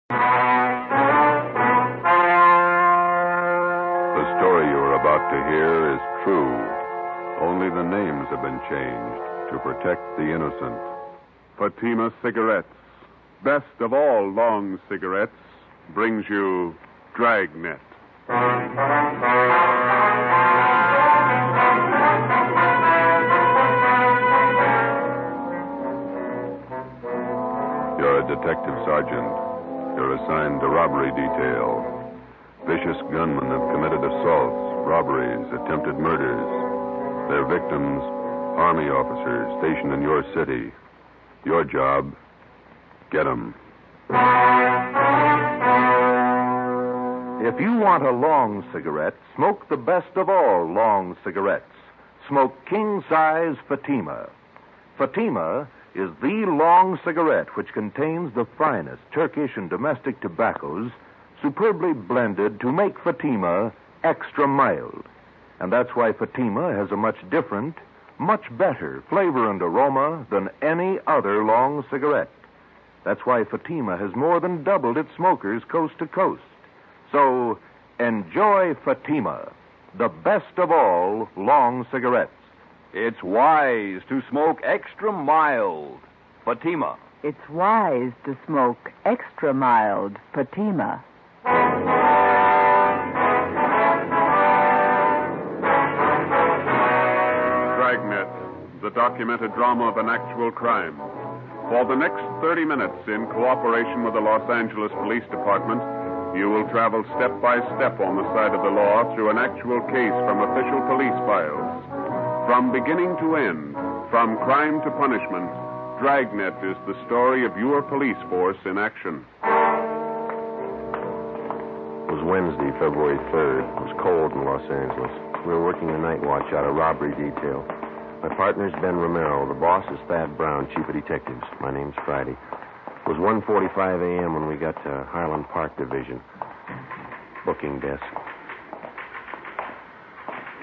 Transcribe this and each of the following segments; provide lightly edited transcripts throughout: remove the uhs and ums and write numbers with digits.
The story you are about to hear is true. Only the names have been changed to protect the innocent. Fatima Cigarettes, best of all long cigarettes, brings you Dragnet. You're a detective sergeant. You're assigned to robbery detail. Vicious gunmen have committed assaults, robberies, attempted murders. Their victims, Army officers stationed in your city. Your job, get 'em. If you want a long cigarette, smoke the best of all long cigarettes. Smoke king-size Fatima. Fatima is the long cigarette which contains the finest Turkish and domestic tobaccos superbly blended to make Fatima extra mild. And that's why Fatima has a much different, much better flavor and aroma than any other long cigarette. That's why Fatima has more than doubled its smokers coast to coast. So, enjoy Fatima, the best of all long cigarettes. It's wise to smoke extra mild. Fatima. It's wise to smoke extra mild Fatima. Dragnet, the documented drama of an actual crime. For the next 30 minutes, in cooperation with the Los Angeles Police Department, you will travel step by step on the side of the law through an actual case from official police files. From beginning to end, from crime to punishment, Dragnet is the story of your police force in action. It was Wednesday, February 3rd. It was cold in Los Angeles. We were working the night watch out of robbery detail. My partner's Ben Romero. The boss is Thad Brown, chief of detectives. My name's Friday. It was 1:45 a.m. when we got to Highland Park Division. Booking desk.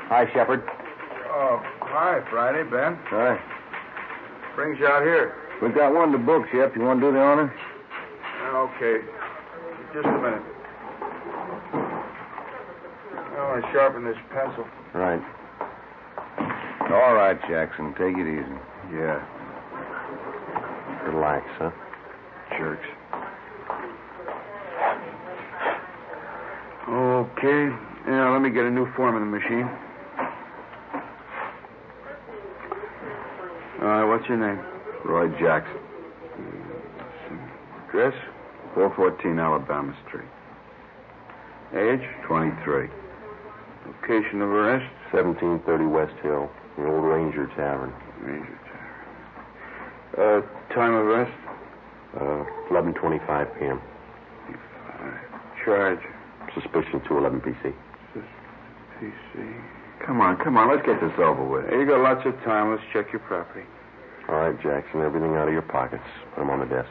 Hi, Shepard. Oh, hi, Friday, Ben. Hi. Brings you out here. We've got one to book, Shep. You want to do the honor? Okay. Just a minute. I want to sharpen this pencil. Right. All right, Jackson. Take it easy. Yeah. Relax, huh? Jerks. Okay. Now, let me get a new form in the machine. What's your name? Roy Jackson. Address? 414 Alabama Street. Age? 23. Location of arrest? 1730 West Hill, the old Ranger Tavern. Ranger Tavern. Time of arrest? 11:25 p.m. Charge? Suspicion 211 PC. PC. Come on. Let's get this over with. Hey, you got lots of time. Let's check your property. All right, Jackson, everything out of your pockets. Put them on the desk.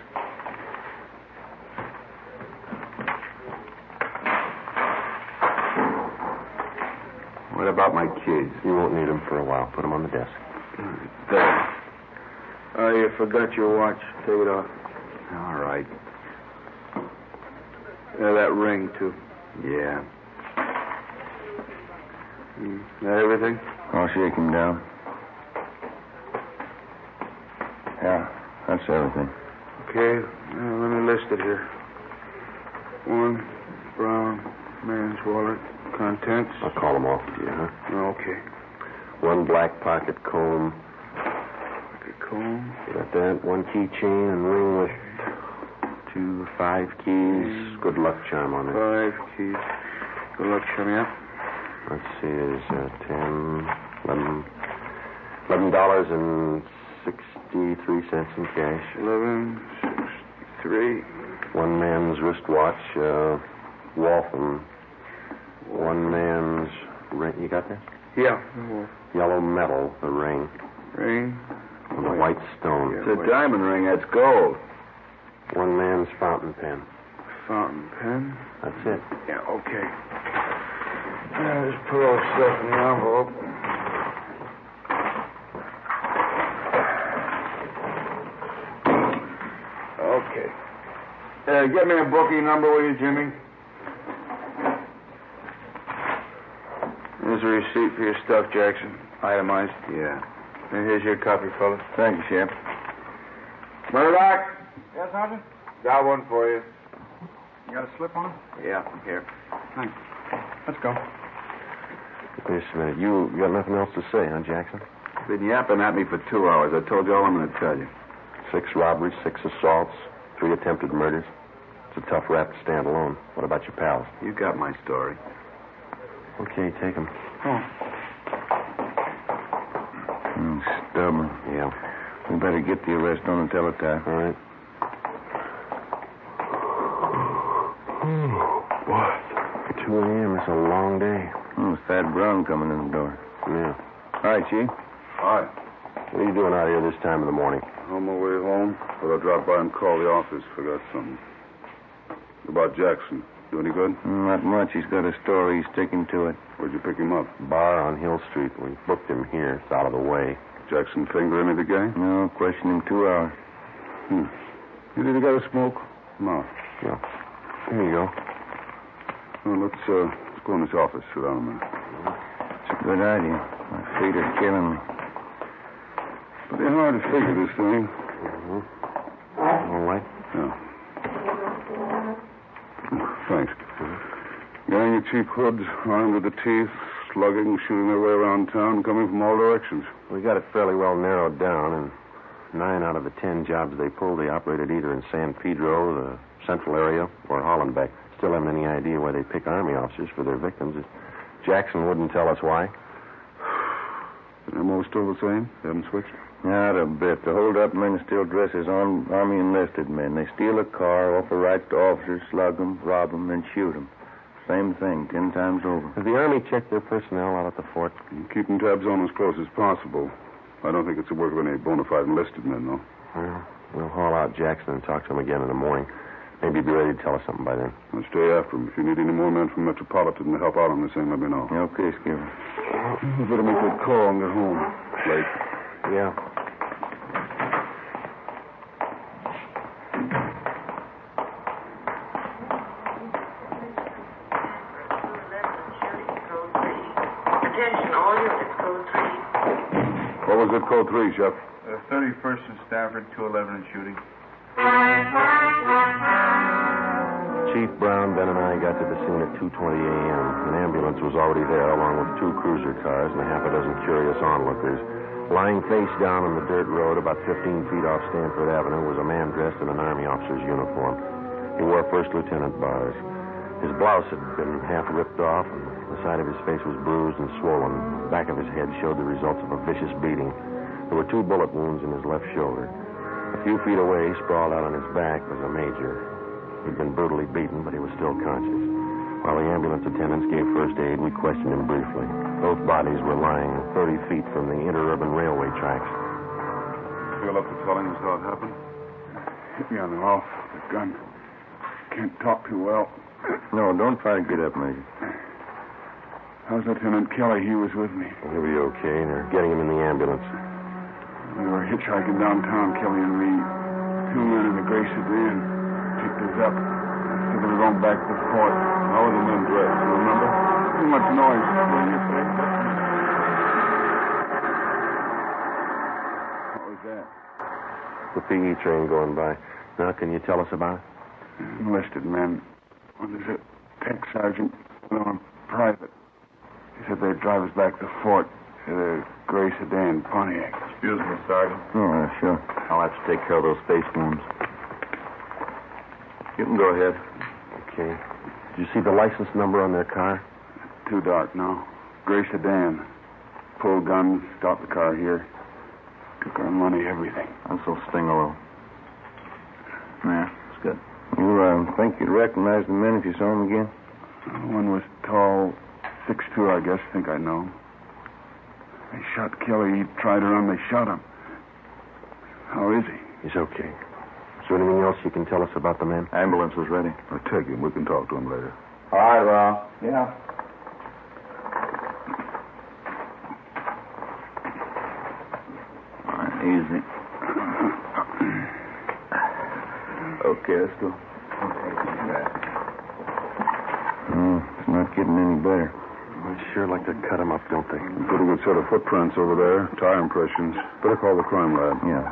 What about my kids? You won't need them for a while. Put them on the desk. There. Oh, you forgot your watch. Take it off. All right. Yeah, that ring, too. Yeah. That everything? I'll shake him down. Yeah, that's everything. Okay, let me list it here. 1 brown man's wallet. Contents. I'll call them off to you, huh? Okay. 1 black pocket comb. Pocket comb. You got that? 1 keychain and ring with 2 5 keys. Good luck charm on it. 5 keys. Good luck, chum, yeah. Let's see, there's $11.63 in cash. 11.63. 1 man's wristwatch, Waltham. 1 man's ring. You got that? Yeah. Yellow metal, the ring. Ring. And a white stone. Yeah, It's a diamond ring. That's gold. 1 man's fountain pen. Fountain pen. That's it. Yeah, okay. Now, just put all the stuff in the envelope. Okay. Get me a bookie number, will you, Jimmy? Here's a receipt for your stuff, Jackson. Itemized. Yeah. And here's your copy, fellas. Thank you, Sheriff. Murdoch, Yes, Sergeant? got one for you. You got a slip on? Yeah, here. Thanks. Let's go. Wait a minute. You got nothing else to say, huh, Jackson? Been yapping at me for 2 hours. I told you all I'm going to tell you. 6 robberies, 6 assaults, 3 attempted murders. It's a tough rap to stand alone. What about your pals? You got my story. Okay, take them. Stubborn. Yeah. We better get the arrest on and teletype. All right. What? 2 a.m. It's a long day. It's Fat Brown coming in the door. Yeah. All right, Chief. Hi. What are you doing out here this time of the morning? On my way home, but I'll drop by and call the office. Forgot something. About Jackson. Do any good? Not much. He's got a story. He's sticking to it. Where'd you pick him up? Bar on Hill Street. We booked him here. It's out of the way. Jackson finger any of the gang? No, question him 2 hours. You need to get a smoke? No. Yeah. Here you go. Well, let's go in this office. Sit down a minute. It's a good idea. My feet are killing me. Pretty hard to figure this thing. All right. Yeah. Thanks. Gang of cheap hoods, armed with the teeth, slugging, shooting their way around town, coming from all directions. We got it fairly well narrowed down, and 9 out of the 10 jobs they pulled, they operated either in San Pedro, the central area, or Hollenbeck. Still haven't any idea why they pick Army officers for their victims. Jackson wouldn't tell us why. The MO's still the same? They haven't switched? Not a bit. The hold-up men still dress as Army enlisted men. They steal a car, offer rights to officers, slug them, rob them, then shoot them. Same thing, 10 times over. Has the Army checked their personnel out at the fort? Keeping tabs on as close as possible. I don't think it's the work of any bona fide enlisted men, though. Well, we'll haul out Jackson and talk to him again in the morning. Maybe he'll be ready to tell us something by then. I'll stay after him. If you need any more men from Metropolitan to help out on this thing, let me know. Okay, Skipper. You better make that call and get home. Late. Yeah. Attention, all units, code 3. What was it, code 3, Chef? 31st and Stafford, 211 and shooting. Chief Brown, Ben, and I got to the scene at 2:20 a.m. An ambulance was already there, along with 2 cruiser cars and a half a dozen curious onlookers. Lying face down on the dirt road about 15 feet off Stanford Avenue was a man dressed in an Army officer's uniform. He wore first lieutenant bars. His blouse had been half ripped off, and the side of his face was bruised and swollen. The back of his head showed the results of a vicious beating. There were 2 bullet wounds in his left shoulder. A few feet away, sprawled out on his back, was a major. He'd been brutally beaten, but he was still conscious. While the ambulance attendants gave first aid, we questioned him briefly. Both bodies were lying 30 feet from the interurban railway tracks. Feel up to telling us how it happened? Hit me on the off. The gun. Can't talk too well. No, don't try to get up, Major. How's Lieutenant Kelly? He was with me. He'll be okay. They're getting him in the ambulance. We were hitchhiking downtown, Kelly and me. 2 men in a gray sedan picked us up. Said they were going back to the fort. How were the men dressed? You remember? Too much noise. What was that? The PE train going by. Now, can you tell us about it? Enlisted men. One is a tech sergeant, another private. He said they'd drive us back to the fort in a gray sedan Pontiac. Excuse me, Sergeant. Oh, sure. I'll have to take care of those face wounds. You can go ahead. Okay. Did you see the license number on their car? Too dark now. Gray sedan. Pulled guns, stopped the car here. Took our money, everything. Also sting alone. Yeah, that's good. You think you'd recognize the men if you saw them again? One was tall, 6'2", I guess. Think I know. They shot Kelly. He tried to run. They shot him. How is he? He's okay. Is there anything else you can tell us about the men? Ambulance is ready. I'll take him. We can talk to him later. All right, Ron. Yeah. All right, easy. Okay, let's go. better. They sure like to cut him up, don't they? Pretty good set of footprints over there. Tire impressions. Better call the crime lab. Yeah.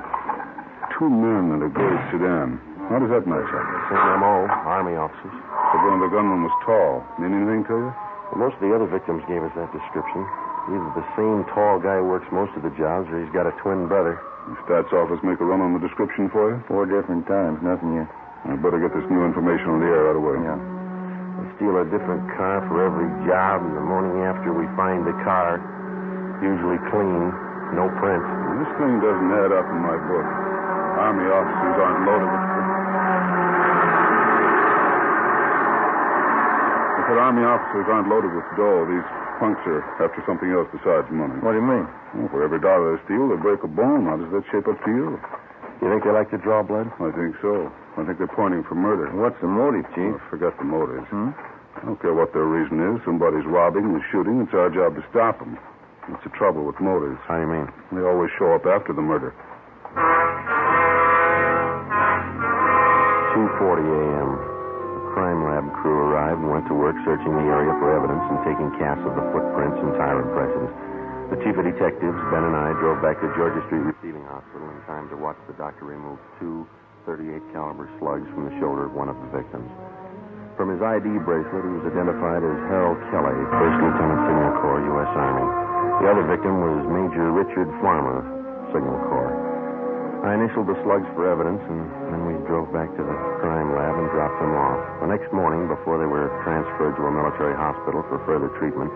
2 men in a gray sedan. How does that match up? Same M.O., Army officers. The gunman was tall. Mean anything to you? Well, most of the other victims gave us that description. Either the same tall guy who works most of the jobs, or he's got a twin brother. The stats office make a run on the description for you? 4 different times. Nothing yet. I better get this new information on the air right away. Yeah. We steal a different car for every job, and the morning after we find the car, usually clean, no print. This thing doesn't add up in my book. Army officers aren't loaded with... I said Army officers aren't loaded with dough. These punks are after something else besides money. What do you mean? Well, for every dollar they steal, they break a bone. How does that shape up to you? You think they like to draw blood? I think so. I think they're pointing for murder. What's the motive, Chief? Oh, forget the motives. I don't care what their reason is. Somebody's robbing and shooting. It's our job to stop them. That's the trouble with motives. How do you mean? They always show up after the murder. 2:40 a.m. The crime lab crew arrived and went to work searching the area for evidence and taking casts of the footprints and tire impressions. The chief of detectives, Ben, and I drove back to Georgia Street Receiving Hospital in time to watch the doctor remove 2 .38 caliber slugs from the shoulder of one of the victims. From his ID bracelet, he was identified as Harold Kelly, 1st Lieutenant Signal Corps, U.S. Army. The other victim was Major Richard Farmer, Signal Corps. I initialed the slugs for evidence, and then we drove back to the crime lab and dropped them off. The next morning, before they were transferred to a military hospital for further treatment,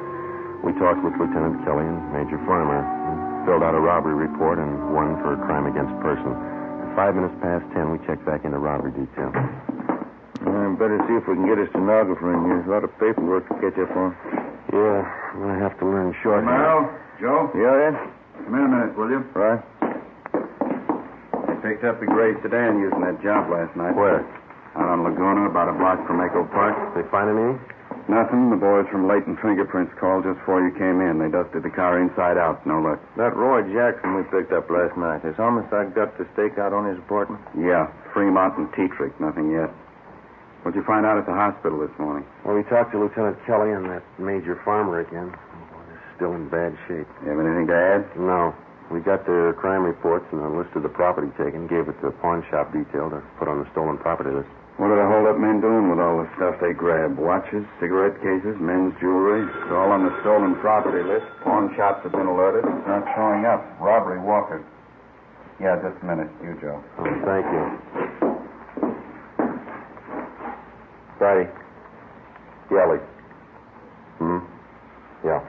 we talked with Lieutenant Kelly and Major Farmer and filled out a robbery report and one for crime against person. At 5 minutes past 10, we checked back into robbery detail. Better see if we can get a stenographer in here. There's a lot of paperwork to catch up on. Yeah, I'm going to have to learn short. Mel, Joe? Yeah, Ed? Come in a minute, will you? Right. They picked up a gray sedan using that job last night. Where? Out on Laguna, about a block from Echo Park. They find anything? Nothing. The boys from Leighton Fingerprints called just before you came in. They dusted the car inside out. No luck. That Roy Jackson we picked up last night. Has homicide got the stakeout on his apartment? Yeah, Fremont and Tetrick. Nothing yet. What'd you find out at the hospital this morning? Well, we talked to Lieutenant Kelly and that Major Farmer again. Oh, they're still in bad shape. You have anything to add? No. We got their crime reports and a list of the property taken, gave it to the pawn shop detail to put on the stolen property list. What are the hold-up men doing with all the stuff they grabbed? Watches, cigarette cases, men's jewelry? It's all on the stolen property list. Pawn shops have been alerted. It's not showing up. Robbery, Walker. Yeah, just a minute. You, Joe. Oh, thank you. Friday. Kelly. Yeah.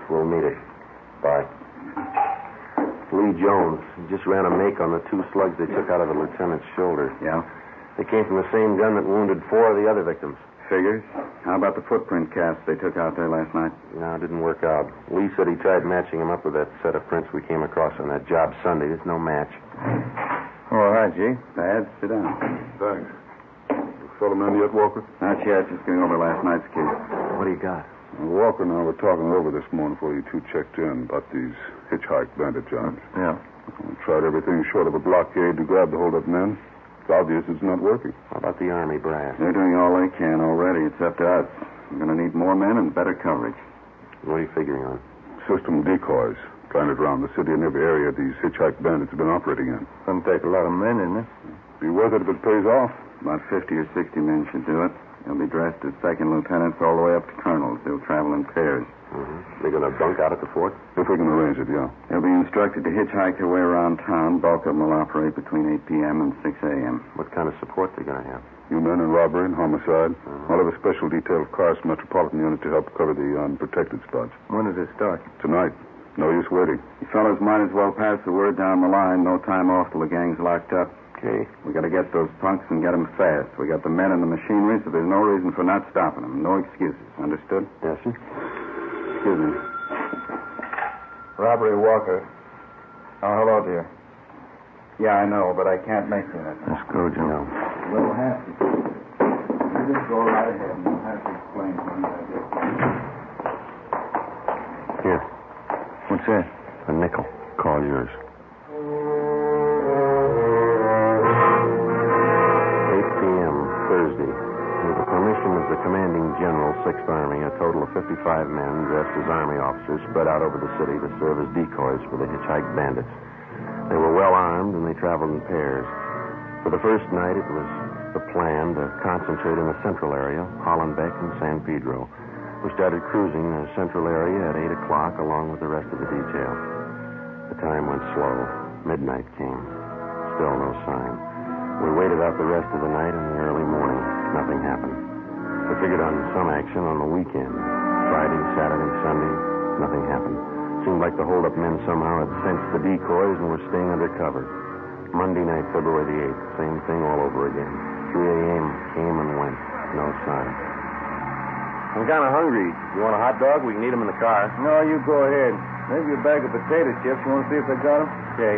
We'll meet it. Bye. Lee Jones. He just ran a make on the 2 slugs they took out of the lieutenant's shoulder. Yeah? They came from the same gun that wounded 4 of the other victims. Figures. How about the footprint casts they took out there last night? No, it didn't work out. Lee said he tried matching them up with that set of prints we came across on that job Sunday. There's no match. All right, G. Bad. Sit down. Thanks. You fellow men yet, Walker? Not yet. Just going over last night's case. What do you got? Walker and I were talking over this morning before you 2 checked in about these hitchhike bandit jobs. Yeah. We tried everything short of a blockade to grab the hold-up men. It's obvious it's not working. How about the Army brass? They're doing all they can already. It's up to us. We're going to need more men and better coverage. What are you figuring on? System decoys planted around the city and every area these hitchhike bandits have been operating in. Going to take a lot of men, isn't it? Be worth it if it pays off. About 50 or 60 men should do it. They'll be dressed as second lieutenants all the way up to colonels. They'll travel in pairs. They're going to bunk out at the fort? If we can arrange it, yeah. They'll be instructed to hitchhike their way around town. Bulk of them will operate between 8 p.m. and 6 a.m. What kind of support they going to have? You men in robbery and homicide. I'll have a special detail of cars from Metropolitan Unit to help cover the unprotected spots. When does it start? Tonight. No use waiting. You fellas might as well pass the word down the line. No time off till the gang's locked up. Okay. We got to get those punks and get them fast. We got the men and the machinery, so there's no reason for not stopping them. No excuses. Understood? Yes, sir. Excuse me. Robbery, Walker. Oh, hello, dear. Yeah, I know, but I can't make you that. Let's go, Joe. We'll have to. You just go right ahead, and we'll have to explain things, I guess. Here. What's that? A nickel. Call yours. 8 p.m. Thursday. With the permission victim is the commanding general, 6th Army, a total of 55 men dressed as Army officers spread out over the city to serve as decoys for the hitchhiked bandits. They were well armed, and they traveled in pairs. For the first night, it was the plan to concentrate in the central area, Hollenbeck and San Pedro. We started cruising the central area at 8 o'clock along with the rest of the detail. The time went slow. Midnight came. Still no sign. We waited out the rest of the night and the early morning. Nothing happened. We figured on some action on the weekend. Friday, Saturday, Sunday, nothing happened. Seemed like the hold-up men somehow had sensed the decoys and were staying under cover. Monday night, February the 8th, same thing all over again. 3 a.m. came and went. No sign. I'm kind of hungry. You want a hot dog? We can eat them in the car. No, you go ahead. Maybe a bag of potato chips. You want to see if they got them? Okay.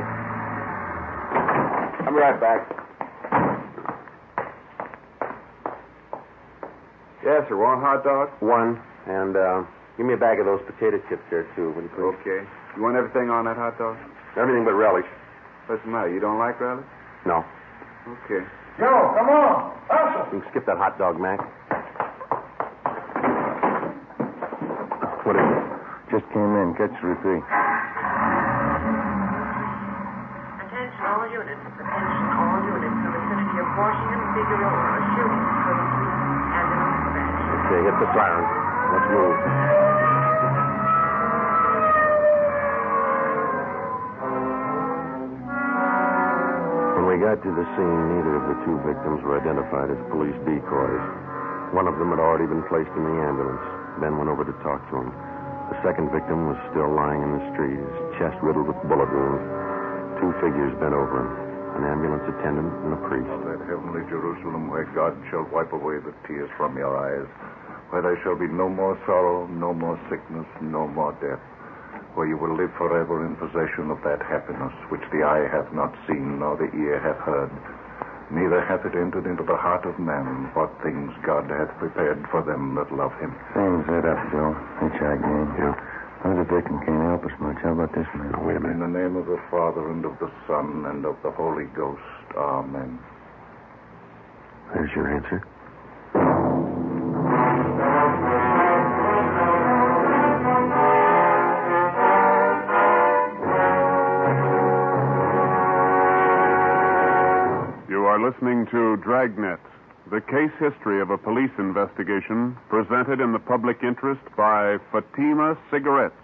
I'll be right back. Yes, sir. Want a hot dog? One. And give me a bag of those potato chips there, too, will you please? Okay. You want everything on that hot dog? Everything but relish. What's the matter? You don't like relish? No. Okay. Joe, come on. Hustle. You can skip that hot dog, Mac. What is it? Just came in. Catch the repeat. Attention all units. Attention all units. The vicinity of Washington, Figueroa, a shooting code 3 and an dispatch. Okay, hit the siren. Let's move. When we got to the scene, neither of the two victims were identified as police decoys. One of them had already been placed in the ambulance. Ben went over to talk to him. The second victim was still lying in the street, his chest riddled with bullet wounds. Two figures bent over him, an ambulance attendant and a priest. That heavenly Jerusalem where God shall wipe away the tears from your eyes, where there shall be no more sorrow, no more sickness, no more death, where you will live forever in possession of that happiness which the eye hath not seen nor the ear hath heard. Neither hath it entered into the heart of man what things God hath prepared for them that love him. Same set up, Joe. Hitchhike game. Yeah. Other victim can't help us much. How about this man? Now, wait a In minute. the name of the Father, and of the Son, and of the Holy Ghost. Amen. There's your answer. You are listening to Dragnet, the case history of a police investigation presented in the public interest by Fatima Cigarettes.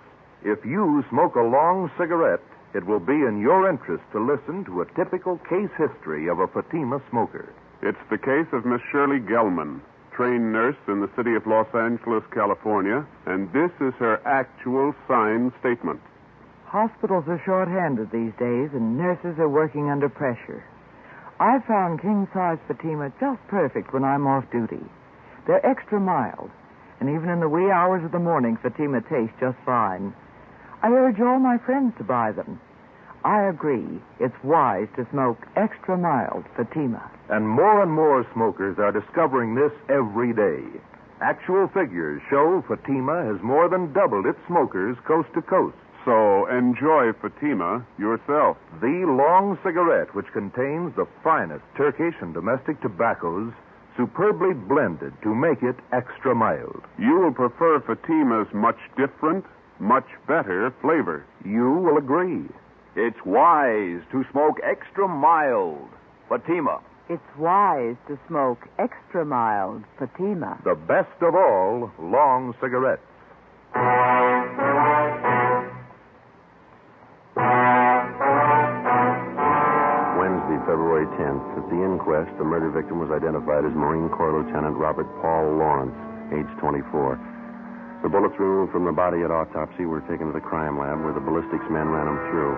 If you smoke a long cigarette, it will be in your interest to listen to a typical case history of a Fatima smoker. It's the case of Miss Shirley Gelman, trained nurse in the city of Los Angeles, California, and this is her actual signed statement. Hospitals are short-handed these days, and nurses are working under pressure. I found king-size Fatima just perfect when I'm off duty. They're extra mild, and even in the wee hours of the morning, Fatima tastes just fine. I urge all my friends to buy them. I agree it's wise to smoke extra mild Fatima. And more smokers are discovering this every day. Actual figures show Fatima has more than doubled its smokers coast to coast. So enjoy Fatima yourself. The long cigarette, which contains the finest Turkish and domestic tobaccos, superbly blended to make it extra mild. You will prefer Fatima's much different, much better flavor. You will agree. It's wise to smoke extra mild. Fatima. It's wise to smoke extra mild Fatima. The best of all long cigarettes. Wednesday, February 10th. At the inquest, the murder victim was identified as Marine Corps Lieutenant Robert Paul Lawrence, age 24. The bullets removed from the body at autopsy were taken to the crime lab where the ballistics men ran them through.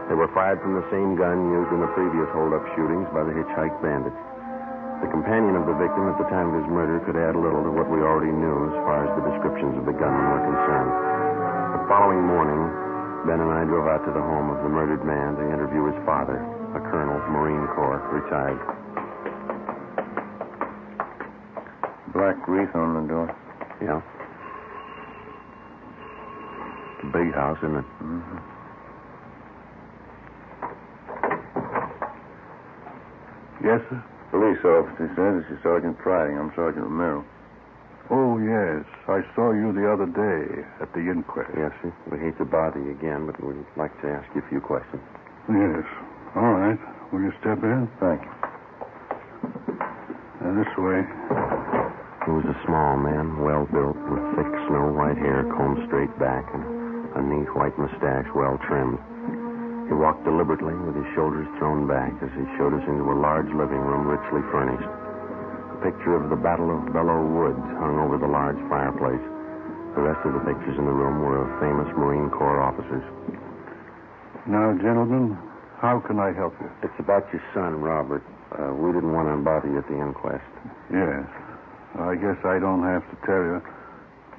They were fired from the same gun used in the previous hold-up shootings by the hitchhike bandits. The companion of the victim at the time of his murder could add little to what we already knew as far as the descriptions of the gunmen were concerned. The following morning, Ben and I drove out to the home of the murdered man to interview his father, a colonel, Marine Corps, retired. Black wreath on the door. Yeah. It's a big house, isn't it? Mm-hmm. Yes, sir? Police officer says it's Sergeant Friday. I'm Sergeant Romero. Oh, yes. I saw you the other day at the inquest. Yes, sir. We hate to bother you again, but we'd like to ask you a few questions. Yes. All right. Will you step in? Thank you. This way. He was a small man, well-built, with thick snow-white hair combed straight back and a neat white mustache well-trimmed. He walked deliberately with his shoulders thrown back as he showed us into a large living room richly furnished. A picture of the Battle of Belleau Woods hung over the large fireplace. The rest of the pictures in the room were of famous Marine Corps officers. Now, gentlemen, how can I help you? It's about your son, Robert. We didn't want to bother you at the inquest. Yes. I guess I don't have to tell you.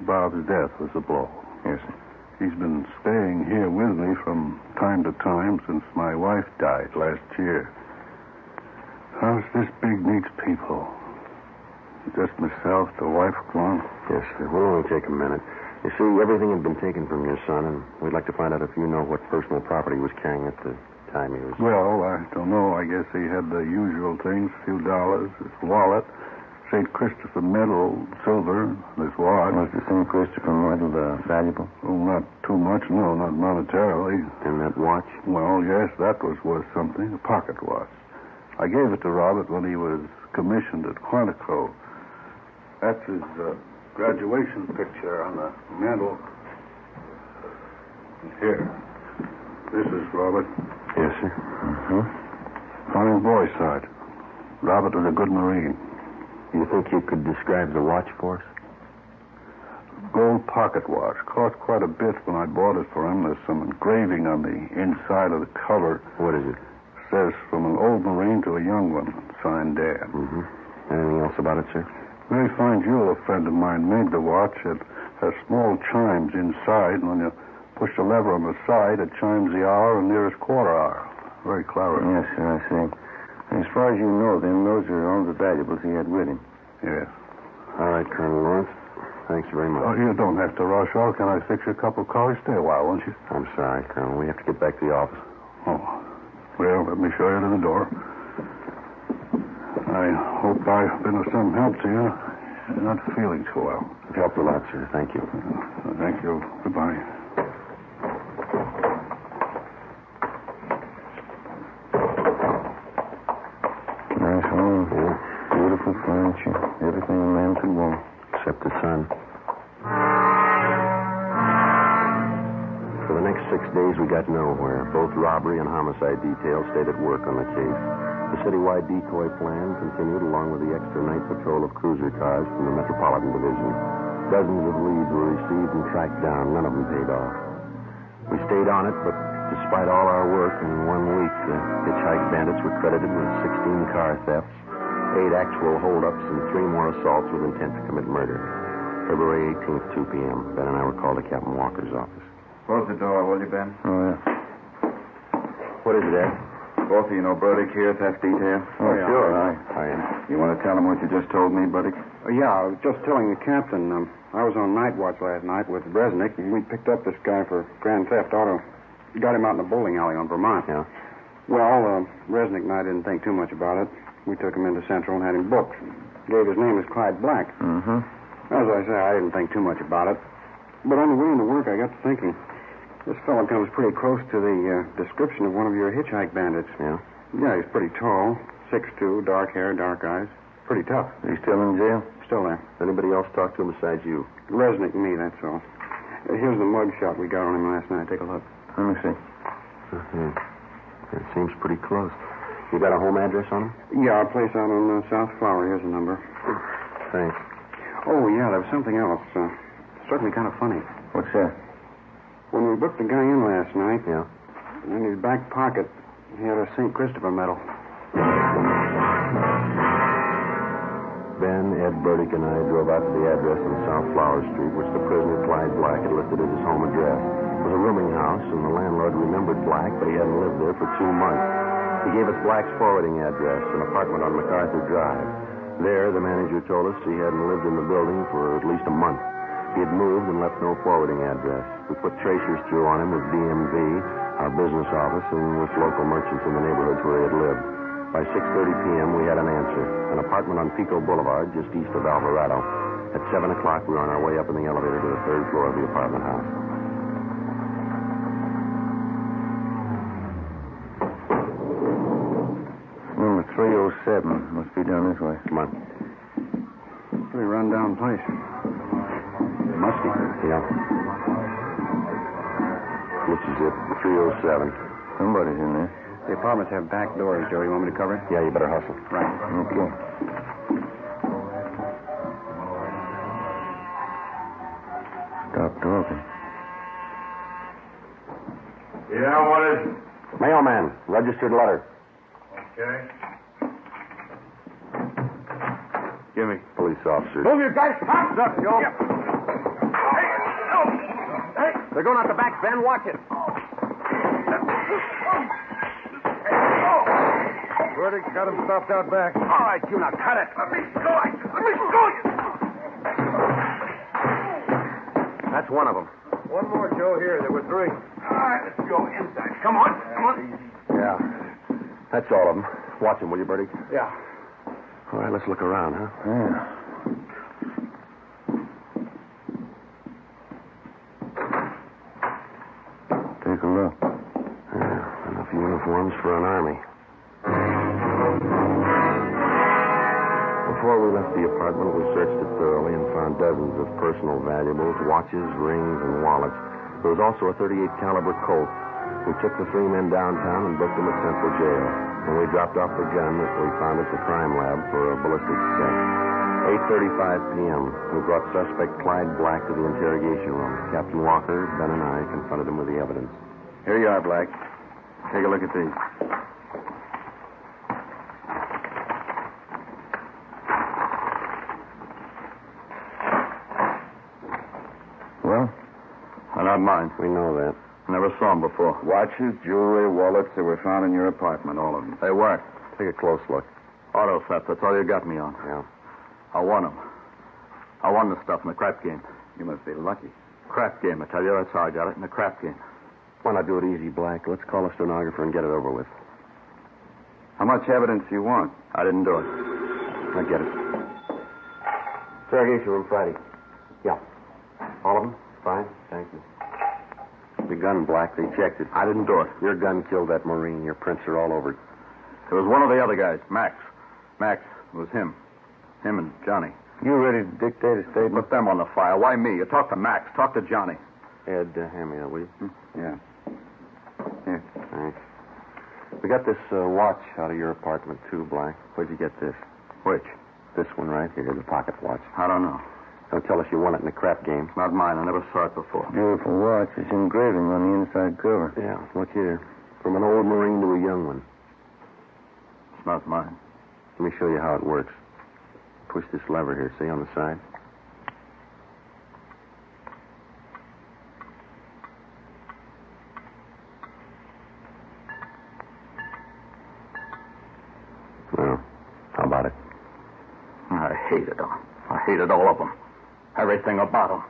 Bob's death was a blow. Yes, sir. He's been staying here with me from time to time since my wife died last year. House this big needs people. Just myself, the wife gone. Yes, sir. We'll only take a minute. You see, everything had been taken from your son, and we'd like to find out if you know what personal property he was carrying at the time he was... Well, I don't know. I guess he had the usual things, a few dollars, his wallet, St. Christopher medal, silver, this watch. Was the St. Christopher medal valuable? Oh, not too much, no, not monetarily. And that watch? Well, yes, that was worth something, a pocket watch. I gave it to Robert when he was commissioned at Quantico. That's his graduation picture on the mantel. Here. This is Robert. Yes, sir. Fine boy, Sergeant. Robert was a good Marine. You think you could describe the watch for us? Gold pocket watch. Cost quite a bit when I bought it for him. There's some engraving on the inside of the cover. What is it? Says, from an old Marine to a young one. Signed Dan. Anything else about it, sir? Very fine jewel. A friend of mine made the watch. It has small chimes inside, and when you push the lever on the side, it chimes the hour and nearest quarter hour. Very clever. Yes, sir, I see. As far as you know, then, those are all the valuables he had with him. Yes. All right, Colonel Lawrence. Thanks very much. Oh, you don't have to rush off. Can I fix you a cup of coffee? Stay a while, won't you? I'm sorry, Colonel. We have to get back to the office. Oh. Well, let me show you to the door. I hope I've been of some help to you. You're not feeling too well. It helped a lot, sir. Thank you. Thank you. Goodbye. Nice home. Yeah. Beautiful furniture. Everything a man could want. Except the sun. For the next 6 days, we got nowhere. Both robbery and homicide details stayed at work on the case. The citywide decoy plan continued along with the extra night patrol of cruiser cars from the Metropolitan Division. Dozens of leads were received and tracked down. None of them paid off. We stayed on it, but despite all our work, in 1 week, the hitchhike bandits were credited with 16 car thefts, 8 actual holdups, and 3 more assaults with intent to commit murder. February 18th, 2 p.m. Ben and I were called to Captain Walker's office. Close the door, will you, Ben? Oh, yeah. What is it, Ed? Both of you know Burdick here, theft detail? Oh, yeah. sure. I am. You want to tell him what you just told me, Burdick? Yeah, I was just telling the captain. I was on night watch last night with Dragnet, and we picked up this guy for grand theft auto. Got him out in the bowling alley on Vermont. Yeah? Well, Resnick and I didn't think too much about it. We took him into Central and had him booked. Gave his name as Clyde Black. As I say, I didn't think too much about it. But on the way into work, I got to thinking. This fellow comes pretty close to the description of one of your hitchhike bandits. Yeah? Yeah, he's pretty tall, 6'2", dark hair, dark eyes. Pretty tough. He's still in jail? Still there. Anybody else talk to him besides you? Resnick and me, that's all. Here's the mug shot we got on him last night. Take a look. Let me see. It seems pretty close. You got a home address on him? Yeah, our place out on South Flower. Here's the number. Thanks. Oh, yeah, there was something else. Certainly kind of funny. What's that? When we booked the guy in last night, Yeah? in his back pocket, he had a St. Christopher medal. Ben, Ed Burdick, and I drove out to the address on South Flower Street, which the prisoner, Clyde Black, had listed as his home address. It was a rooming house, and the landlord remembered Black, but he hadn't lived there for 2 months. He gave us Black's forwarding address, an apartment on MacArthur Drive. There, the manager told us he hadn't lived in the building for at least a month. He had moved and left no forwarding address. We put tracers through on him with DMV, our business office, and with local merchants in the neighborhoods where he had lived. By 6:30 p.m., we had an answer. An apartment on Pico Boulevard, just east of Alvarado. At 7 o'clock, we were on our way up in the elevator to the third floor of the apartment house. Number 307. Must be down this way. Come on. Pretty run-down place. Musty. Yeah. This is it, 307. Somebody's in there. The apartments have back doors, Joe. You want me to cover it? Yeah, you better hustle. Right. Okay. Stop talking. Yeah, what is it? Mailman, registered letter. Okay. Give me. Police officers. Move your guys. Hands up, Joe. Hey, they're going out the back, Ben. Watch it. Verdict's got him stopped out back. All right, you now cut it. Let me go. Let me go. That's one of them. One more, Joe, here. There were three. All right, let's go inside. Come on. Yeah. That's all of them. Watch them, will you, Bertie? Yeah. All right, let's look around, huh? Yeah. Take a look. Yeah, enough uniforms for an army. Before we left the apartment, we searched it thoroughly and found dozens of personal valuables, watches, rings, and wallets. There was also a .38 caliber Colt. We took the three men downtown and booked them at Central Jail. And we dropped off the gun that we found at the crime lab for a ballistics test. 8:35 p.m. We brought suspect Clyde Black to the interrogation room. Captain Walker, Ben, and I confronted him with the evidence. Here you are, Black. Take a look at these. Well? They're not mine. We know that. Never saw them before. Watches, jewelry, wallets, they were found in your apartment, all of them. They weren't. Take a close look. Auto theft, that's all you got me on. Yeah. I won them. I won the stuff in the crap game. You must be lucky. Crap game, I tell you. That's how I got it, in the crap game. Why not do it easy, Black? Let's call a stenographer and get it over with. How much evidence do you want? I didn't do it. I get it. Interrogation room Friday. Yeah. All of them? Fine. Thank you. Your gun, Black. They checked it. I didn't do it. Your gun killed that Marine. Your prints are all over it. It was one of the other guys, Max. Max. It was him. Him and Johnny. You ready to dictate a statement? Put them on the file. Why me? You talk to Max. Talk to Johnny. Ed, hand me that, will you? Yeah. Here. Thanks. We got this watch out of your apartment, too, Black. Where'd you get this? Which? This one right here, the pocket watch. I don't know. Don't tell us you won it in the crap game. Not mine. I never saw it before. Beautiful watch. It's engraving on the inside cover. Yeah, look here. From an old Marine to a young one. It's not mine. Let me show you how it works. Push this lever here, see, on the side? Well, how about it? I hated them. I hated all of them. Everything about them.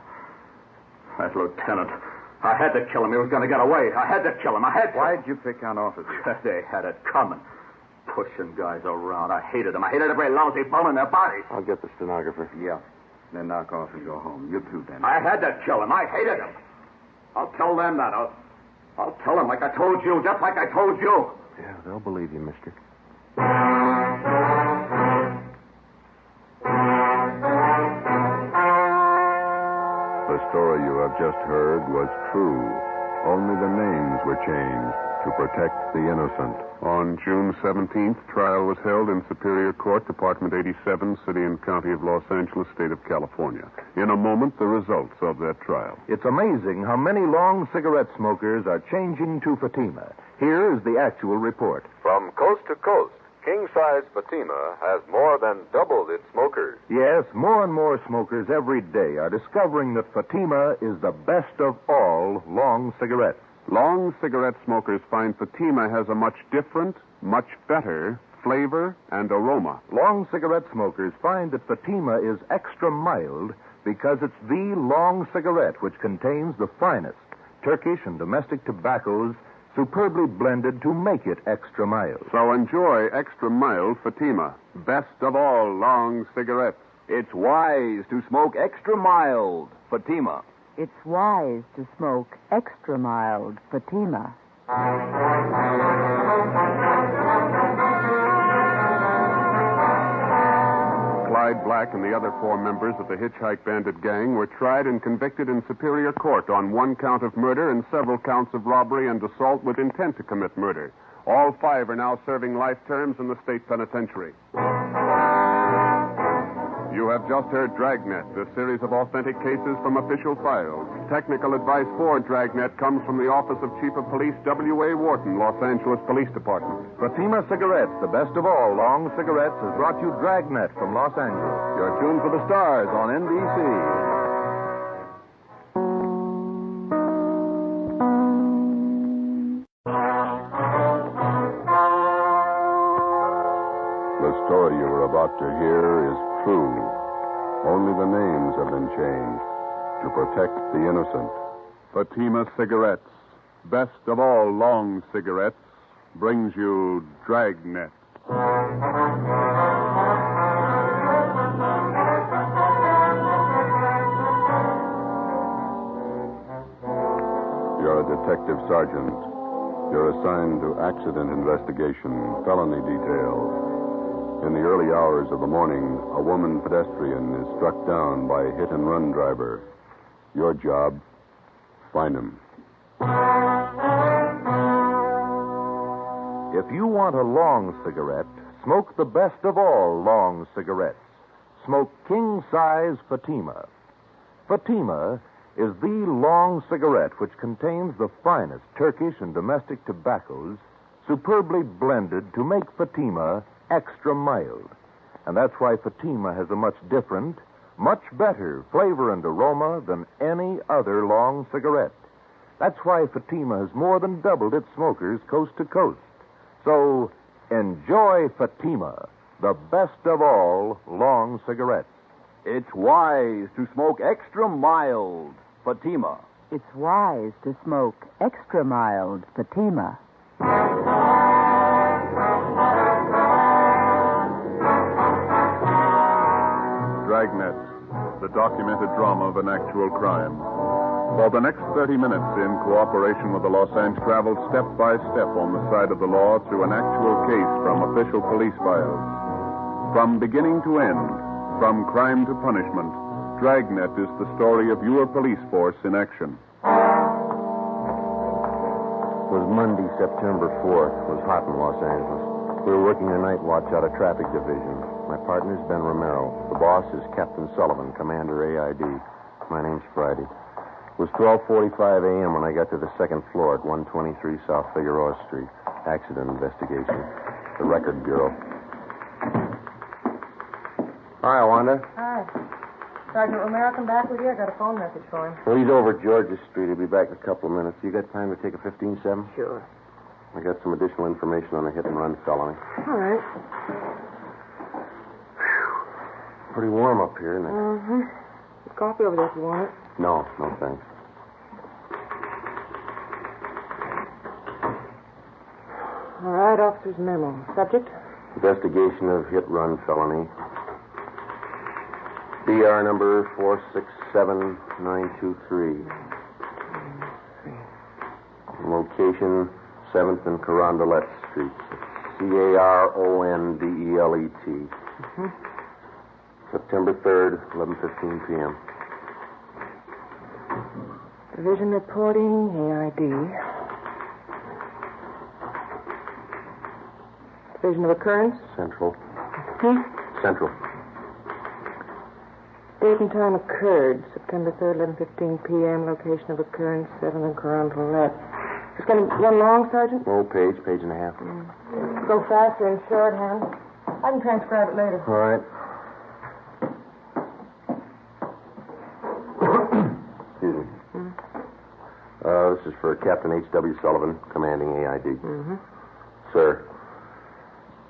That lieutenant. I had to kill him. He was going to get away. I had to kill him. I had to. Why'd you pick on officers? They had it coming. Pushing guys around. I hated them. I hated every lousy bone in their bodies. I'll get the stenographer. Yeah. Then knock off and go home. You too, then. I had to kill him. I hated him. I'll tell them that. I'll tell them like I told you, just like I told you. Yeah, they'll believe you, mister. The story you have just heard was true. Only the names were changed to protect the innocent. On June 17th, trial was held in Superior Court, Department 87, City and County of Los Angeles, State of California. In a moment, the results of that trial. It's amazing how many long cigarette smokers are changing to Fatima. Here is the actual report. From coast to coast, king-size Fatima has more than doubled its smokers. Yes, more and more smokers every day are discovering that Fatima is the best of all long cigarettes. Long cigarette smokers find Fatima has a much different, much better flavor and aroma. Long cigarette smokers find that Fatima is extra mild because it's the long cigarette which contains the finest Turkish and domestic tobaccos superbly blended to make it extra mild. So enjoy extra mild Fatima, best of all long cigarettes. It's wise to smoke extra mild Fatima. It's wise to smoke extra mild Fatima. Clyde Black and the other 4 members of the Hitchhike Bandit gang were tried and convicted in Superior Court on 1 count of murder and several counts of robbery and assault with intent to commit murder. All 5 are now serving life terms in the state penitentiary. You have just heard Dragnet, a series of authentic cases from official files. Technical advice for Dragnet comes from the Office of Chief of Police W.A. Wharton, Los Angeles Police Department. Fatima Cigarettes, the best of all long cigarettes, has brought you Dragnet from Los Angeles. You're tuned for the stars on NBC. The story you are about to hear is true. Only the names have been changed to protect the innocent. Fatima Cigarettes, best of all long cigarettes, brings you Dragnet. You're a detective sergeant. You're assigned to accident investigation, felony detail. In the early hours of the morning, a woman pedestrian is struck down by a hit-and-run driver. Your job, find him. If you want a long cigarette, smoke the best of all long cigarettes. Smoke king-size Fatima. Fatima is the long cigarette which contains the finest Turkish and domestic tobaccos superbly blended to make Fatima extra mild. And that's why Fatima has a much different, much better flavor and aroma than any other long cigarette. That's why Fatima has more than doubled its smokers coast to coast. So, enjoy Fatima, the best of all long cigarettes. It's wise to smoke extra mild Fatima. It's wise to smoke extra mild Fatima. Dragnet, the documented drama of an actual crime. For the next 30 minutes, in cooperation with the Los Angeles, travel step by step on the side of the law through an actual case from official police files. From beginning to end, from crime to punishment, Dragnet is the story of your police force in action. It was Monday, September 4th. It was hot in Los Angeles. We were working a night watch out of traffic division. My partner's Ben Romero. The boss is Captain Sullivan, Commander AID. My name's Friday. It was 12:45 a.m. when I got to the second floor at 123 South Figueroa Street. Accident investigation. The Record Bureau. Hi, Wanda. Hi. Sergeant Romero come back with you? I got a phone message for him. Well, he's over Georgia Street. He'll be back in a couple of minutes. You got time to take a 15-7? Sure. I got some additional information on a hit-and-run felony. All right. Pretty warm up here, isn't it? Mm-hmm. There's coffee over there if you want it. No, thanks. All right, officer's memo. Subject? Investigation of hit-run felony. BR number 467923. Location, 7th and Carondelet Streets. Carondelet. Mm-hmm. September 3rd, 11:15 p.m. Division reporting, AID. Division of occurrence? Central. Central. Date and time occurred, September 3rd, 11:15 p.m. Location of occurrence, 7th and Carondelet. Just going to run long, Sergeant? Oh, page and a half. Go faster in shorthand. I can transcribe it later. All right. Excuse me. This is for Captain H.W. Sullivan, commanding AID. Mm-hmm. Sir,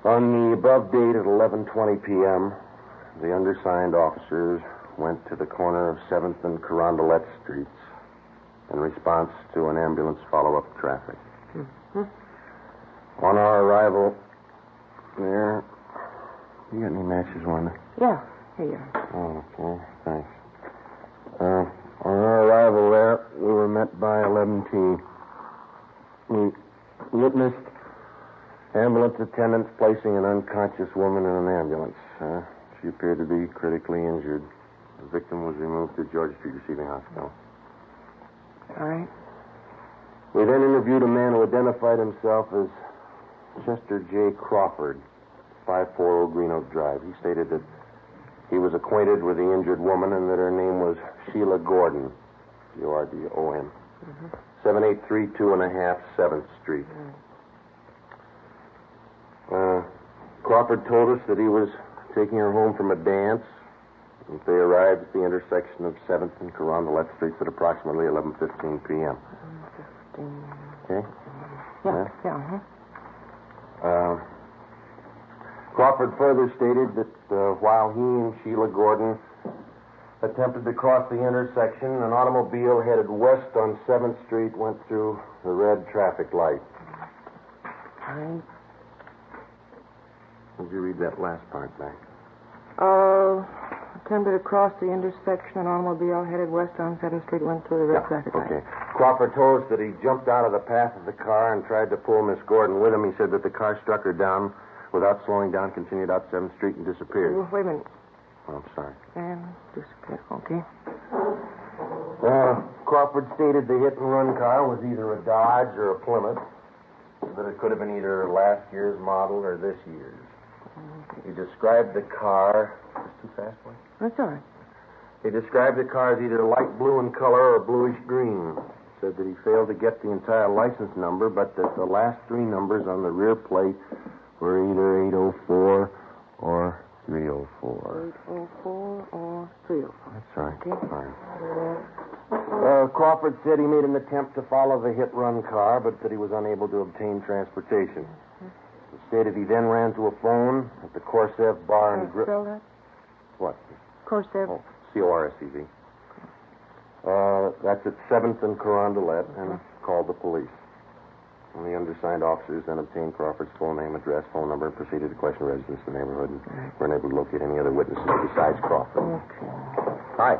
on the above date at 11:20 p.m., the undersigned officers went to the corner of 7th and Carondelet Streets in response to an ambulance follow-up traffic. Mm-hmm. On our arrival there... You got any matches, Wanda? Yeah. Here. Oh, okay. Thanks. On our arrival there, we were met by 11T. We witnessed ambulance attendants placing an unconscious woman in an ambulance. She appeared to be critically injured. The victim was removed to Georgia Street Receiving Hospital. All right. We then interviewed a man who identified himself as Chester J. Crawford, 540 Green Oak Drive. He stated that he was acquainted with the injured woman and that her name was Sheila Gordon, Gordon, 7832.5 7th Street. Crawford told us that he was taking her home from a dance. And they arrived at the intersection of 7th and Carondelet Streets at approximately 11:15 p.m. Okay? Yeah. Crawford further stated that while he and Sheila Gordon attempted to cross the intersection, an automobile headed west on 7th Street went through the red traffic light. Right. Did you read that last part back? Attempted to cross the intersection. An automobile headed west on 7th Street went through the red traffic light. Okay. Crawford told us that he jumped out of the path of the car and tried to pull Miss Gordon with him. He said that the car struck her down without slowing down, continued out 7th Street, and disappeared. Wait a minute. Oh, I'm sorry. And disappeared. Okay. Crawford stated the hit-and-run car was either a Dodge or a Plymouth, that it could have been either last year's model or this year's. He described the car... Is this too fast, boy? That's all right. He described the car as either light blue in color or bluish green. Said that he failed to get the entire license number, but that the last three numbers on the rear plate were either 804 or 304. 804 or 304. That's right. Okay. Fine. Crawford said he made an attempt to follow the hit-run car, but that he was unable to obtain transportation. He stated he then ran to a phone at the Corsev Bar and Grill. Spell that? What? Corsev. Oh, Corsev. That's at 7th and Carondelet, and called the police. And the undersigned officers then obtained Crawford's full name, address, phone number, and proceeded to question residents in the neighborhood and were unable to locate any other witnesses besides Crawford. Okay. Hi.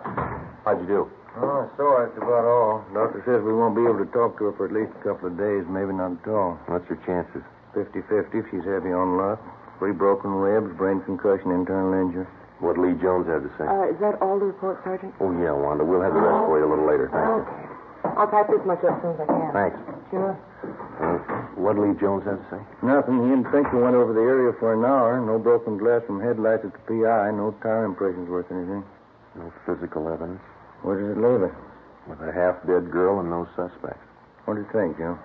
How'd you do? Oh, so that's about all. Doctor says we won't be able to talk to her for at least a couple of days, maybe not at all. What's your chances? 50-50 if she's heavy on luck. 3 broken ribs, brain concussion, internal injury. What Lee Jones had to say? Is that all the report, Sergeant? Oh, yeah, Wanda. We'll have the rest for you a little later. Thank you. I'll type this much up as soon as I can. Thanks. Sure. What Lee Jones had to say? Nothing. He didn't think we went over the area for an hour. No broken glass from headlights at the PI. No tire impressions worth anything. No physical evidence. Where does it leave us? With a half-dead girl and no suspects. What do you think, Joe?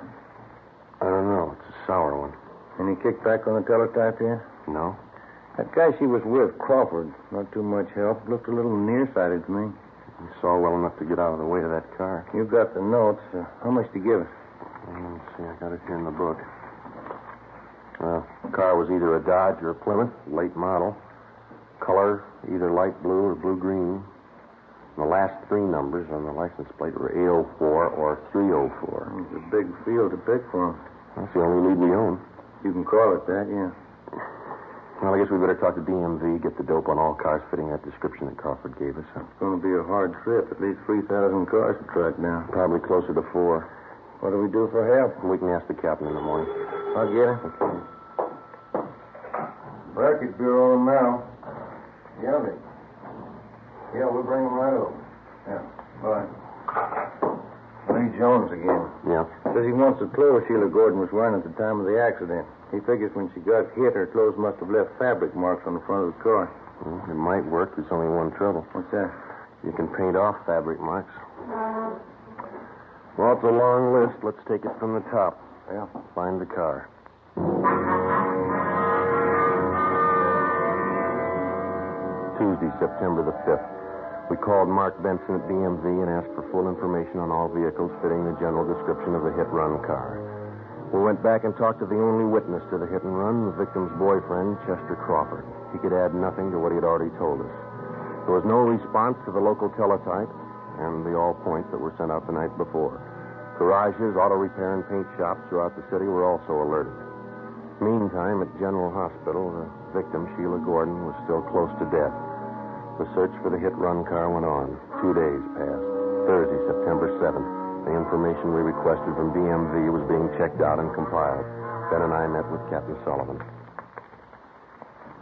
I don't know. It's a sour one. Any kickback on the teletype yet? No? That guy she was with, Crawford, not too much help. Looked a little nearsighted to me. You saw well enough to get out of the way of that car. You got the notes. How much to give us? Let's see. I got it here in the book. The car was either a Dodge or a Plymouth, late model. Color, either light blue or blue-green. The last 3 numbers on the license plate were 804 or 304. It's a big field to pick from. That's the only lead we own. You can call it that, yeah. Well, I guess we better talk to DMV, get the dope on all cars fitting that description that Crawford gave us. It's going to be a hard trip. At least 3,000 cars to track down. Probably closer to 4. What do we do for help? We can ask the captain in the morning. I'll get him. Okay. Bracket Bureau now. Yummy. Yeah, we'll bring him right over. Yeah, bye. Lee Jones again. Yeah. Says he wants the clothes Sheila Gordon was wearing at the time of the accident. He figures when she got hit, her clothes must have left fabric marks on the front of the car. Well, it might work. There's only one trouble. What's that? You can paint off fabric marks. Well, it's a long list. Let's take it from the top. Yeah. Find the car. Tuesday, September the 5th. We called Mark Benson at DMV and asked for full information on all vehicles fitting the general description of the hit-run car. We went back and talked to the only witness to the hit-and-run, the victim's boyfriend, Chester Crawford. He could add nothing to what he had already told us. There was no response to the local teletype and the all points that were sent out the night before. Garages, auto repair, and paint shops throughout the city were also alerted. Meantime, at General Hospital, the victim, Sheila Gordon, was still close to death. The search for the hit-run car went on. 2 days passed. Thursday, September 7th. The information we requested from DMV was being checked out and compiled. Ben and I met with Captain Sullivan.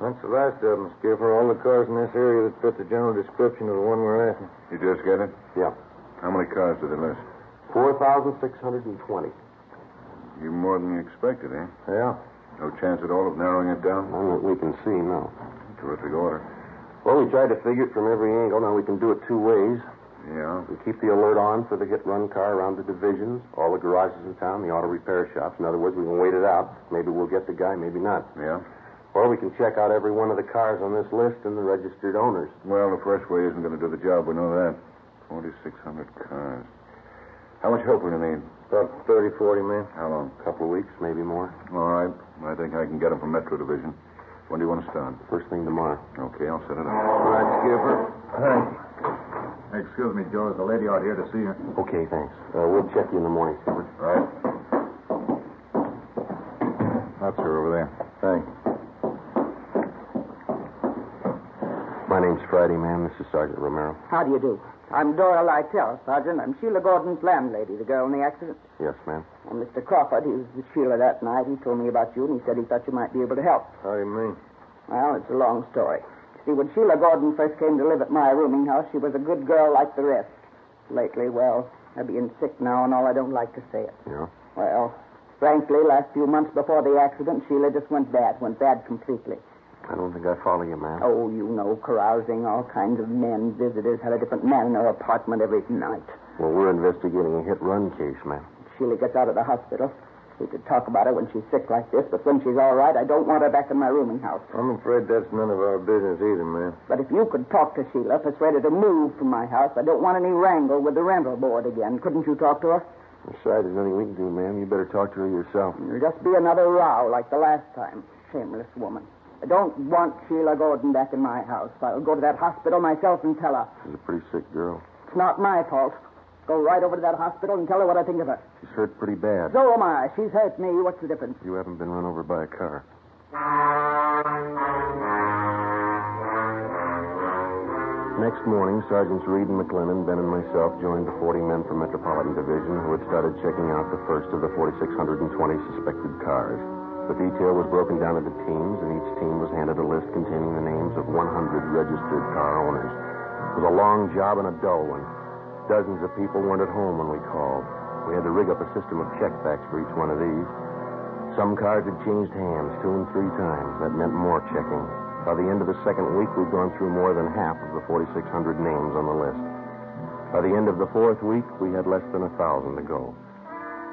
That's the last of them, Skipper. All the cars in this area that fit the general description of the one we're after. You just get it? Yeah. How many cars did they list? 4,620. You more than you expected, eh? Yeah. No chance at all of narrowing it down? None that we can see, no. Terrific order. Well, we tried to figure it from every angle. Now we can do it 2 ways. Yeah? We keep the alert on for the hit-run car around the divisions, all the garages in town, the auto repair shops. In other words, we can wait it out. Maybe we'll get the guy, maybe not. Yeah? Or we can check out every one of the cars on this list and the registered owners. Well, the first way isn't going to do the job. We know that. 4,600 cars. How much help will you need? About 30, 40 men. How long? A couple of weeks, maybe more. All right. I think I can get them from Metro Division. When do you want to start? First thing tomorrow. Okay, I'll set it up. All right, Skipper. Hey, excuse me, Joe. There's a lady out here to see you. Okay, thanks. We'll check you in the morning, Skipper. Right. That's her over there. Thanks. My name's Friday, ma'am. This is Sergeant Romero. How do you do? I'm Dora Lytell, Sergeant. I'm Sheila Gordon's landlady, the girl in the accident. Yes, ma'am. And Mr. Crawford, he was with Sheila that night. He told me about you, and he said he thought you might be able to help. How do you mean? Well, it's a long story. See, when Sheila Gordon first came to live at my rooming house, she was a good girl like the rest. Lately, well, her being sick now and all, I don't like to say it. Yeah? Well, frankly, last few months before the accident, Sheila just went bad completely. I don't think I follow you, ma'am. Oh, you know, carousing, all kinds of men, visitors, had a different man in her apartment every night. Well, we're investigating a hit-run case, ma'am. Sheila gets out of the hospital. We could talk about her when she's sick like this, but when she's all right, I don't want her back in my rooming house. I'm afraid that's none of our business either, ma'am. But if you could talk to Sheila, persuade her to move from my house, I don't want any wrangle with the rental board again. Couldn't you talk to her? Besides, there's nothing we can do, ma'am. You better talk to her yourself. There'll just be another row like the last time. Shameless woman. I don't want Sheila Gordon back in my house. I'll go to that hospital myself and tell her. She's a pretty sick girl. It's not my fault. Go right over to that hospital and tell her what I think of her. She's hurt pretty bad. So am I. She's hurt me. What's the difference? You haven't been run over by a car. Next morning, Sergeants Reed and McLennan, Ben and myself joined the 40 men from Metropolitan Division who had started checking out the first of the 4,620 suspected cars. The detail was broken down into teams, and each team was handed a list containing the names of 100 registered car owners. It was a long job and a dull one. Dozens of people weren't at home when we called. We had to rig up a system of checkbacks for each one of these. Some cars had changed hands 2 and 3 times. That meant more checking. By the end of the second week, we'd gone through more than half of the 4,600 names on the list. By the end of the fourth week, we had less than 1,000 to go.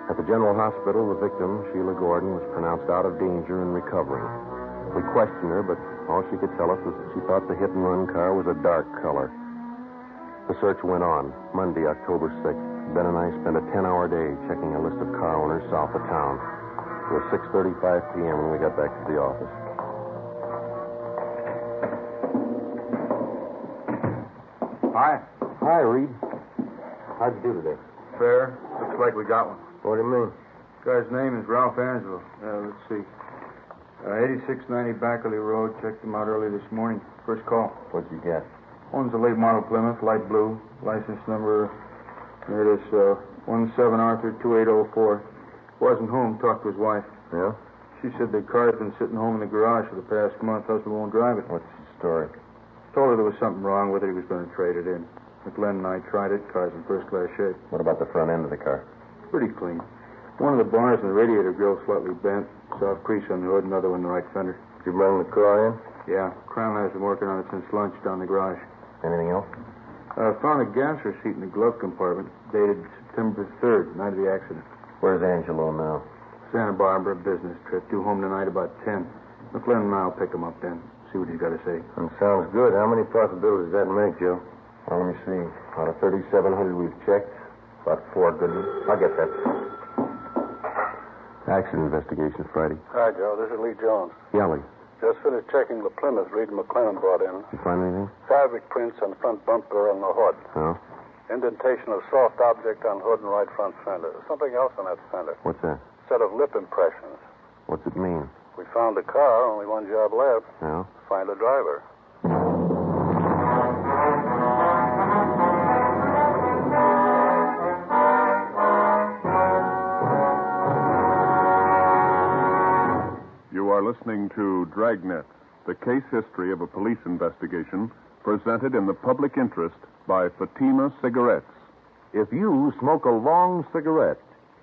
At the General Hospital, the victim, Sheila Gordon, was pronounced out of danger and recovering. We questioned her, but all she could tell us was that she thought the hit-and-run car was a dark color. The search went on. Monday, October 6th, Ben and I spent a 10-hour day checking a list of car owners south of town. It was 6:35 p.m. when we got back to the office. Hi. Hi, Reed. How'd you do today? Fair. Looks like we got one. What do you mean? Guy's name is Ralph Angelo. Let's see. 8690 Backerley Road. Checked him out early this morning. First call. What'd you get? One's a late model Plymouth, light blue. License number, there it is, 17 Arthur 2804. Wasn't home. Talked to his wife. Yeah? She said the car's been sitting home in the garage for the past month. Husband won't drive it. What's the story? Told her there was something wrong with it. He was going to trade it in. McLennan and I tried it. Car's in first-class shape. What about the front end of the car? Pretty clean. One of the bars in the radiator grill slightly bent. Soft crease on the hood. Another one in the right fender. Did you bring the car in? Yeah. Crown has been working on it since lunch down the garage. Anything else? Found a gas receipt in the glove compartment dated September 3rd, night of the accident. Where's Angelo now? Santa Barbara, business trip. Due home tonight about 10. McLennan and I'll pick him up then. See what he's got to say. That sounds good. How many possibilities does that make, Joe? Well, let me see. Out of 3,700 we've checked, about 4 good ones. I'll get that. Accident investigation Friday. Hi, Joe. This is Lee Jones. Yeah, Lee. Just finished checking the Plymouth Reed and McLennan brought in. Did you find anything? Fabric prints on front bumper and the hood. Oh? Indentation of soft object on hood and right front fender. Something else on that fender. What's that? Set of lip impressions. What's it mean? We found the car. Only one job left. Yeah? Find the driver. listening to Dragnet, the case history of a police investigation presented in the public interest by Fatima Cigarettes. If you smoke a long cigarette,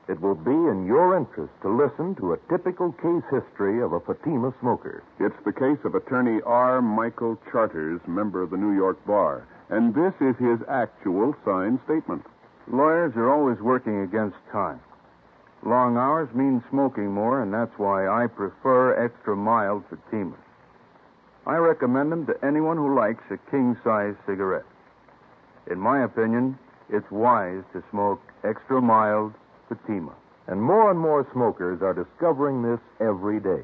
it will be in your interest to listen to a typical case history of a Fatima smoker. It's the case of attorney R. Michael Charters, member of the New York Bar, and this is his actual signed statement. Lawyers are always working against time. Long hours mean smoking more, and that's why I prefer extra mild Fatimas. I recommend them to anyone who likes a king-size cigarette. In my opinion, it's wise to smoke extra mild Fatima. And more smokers are discovering this every day.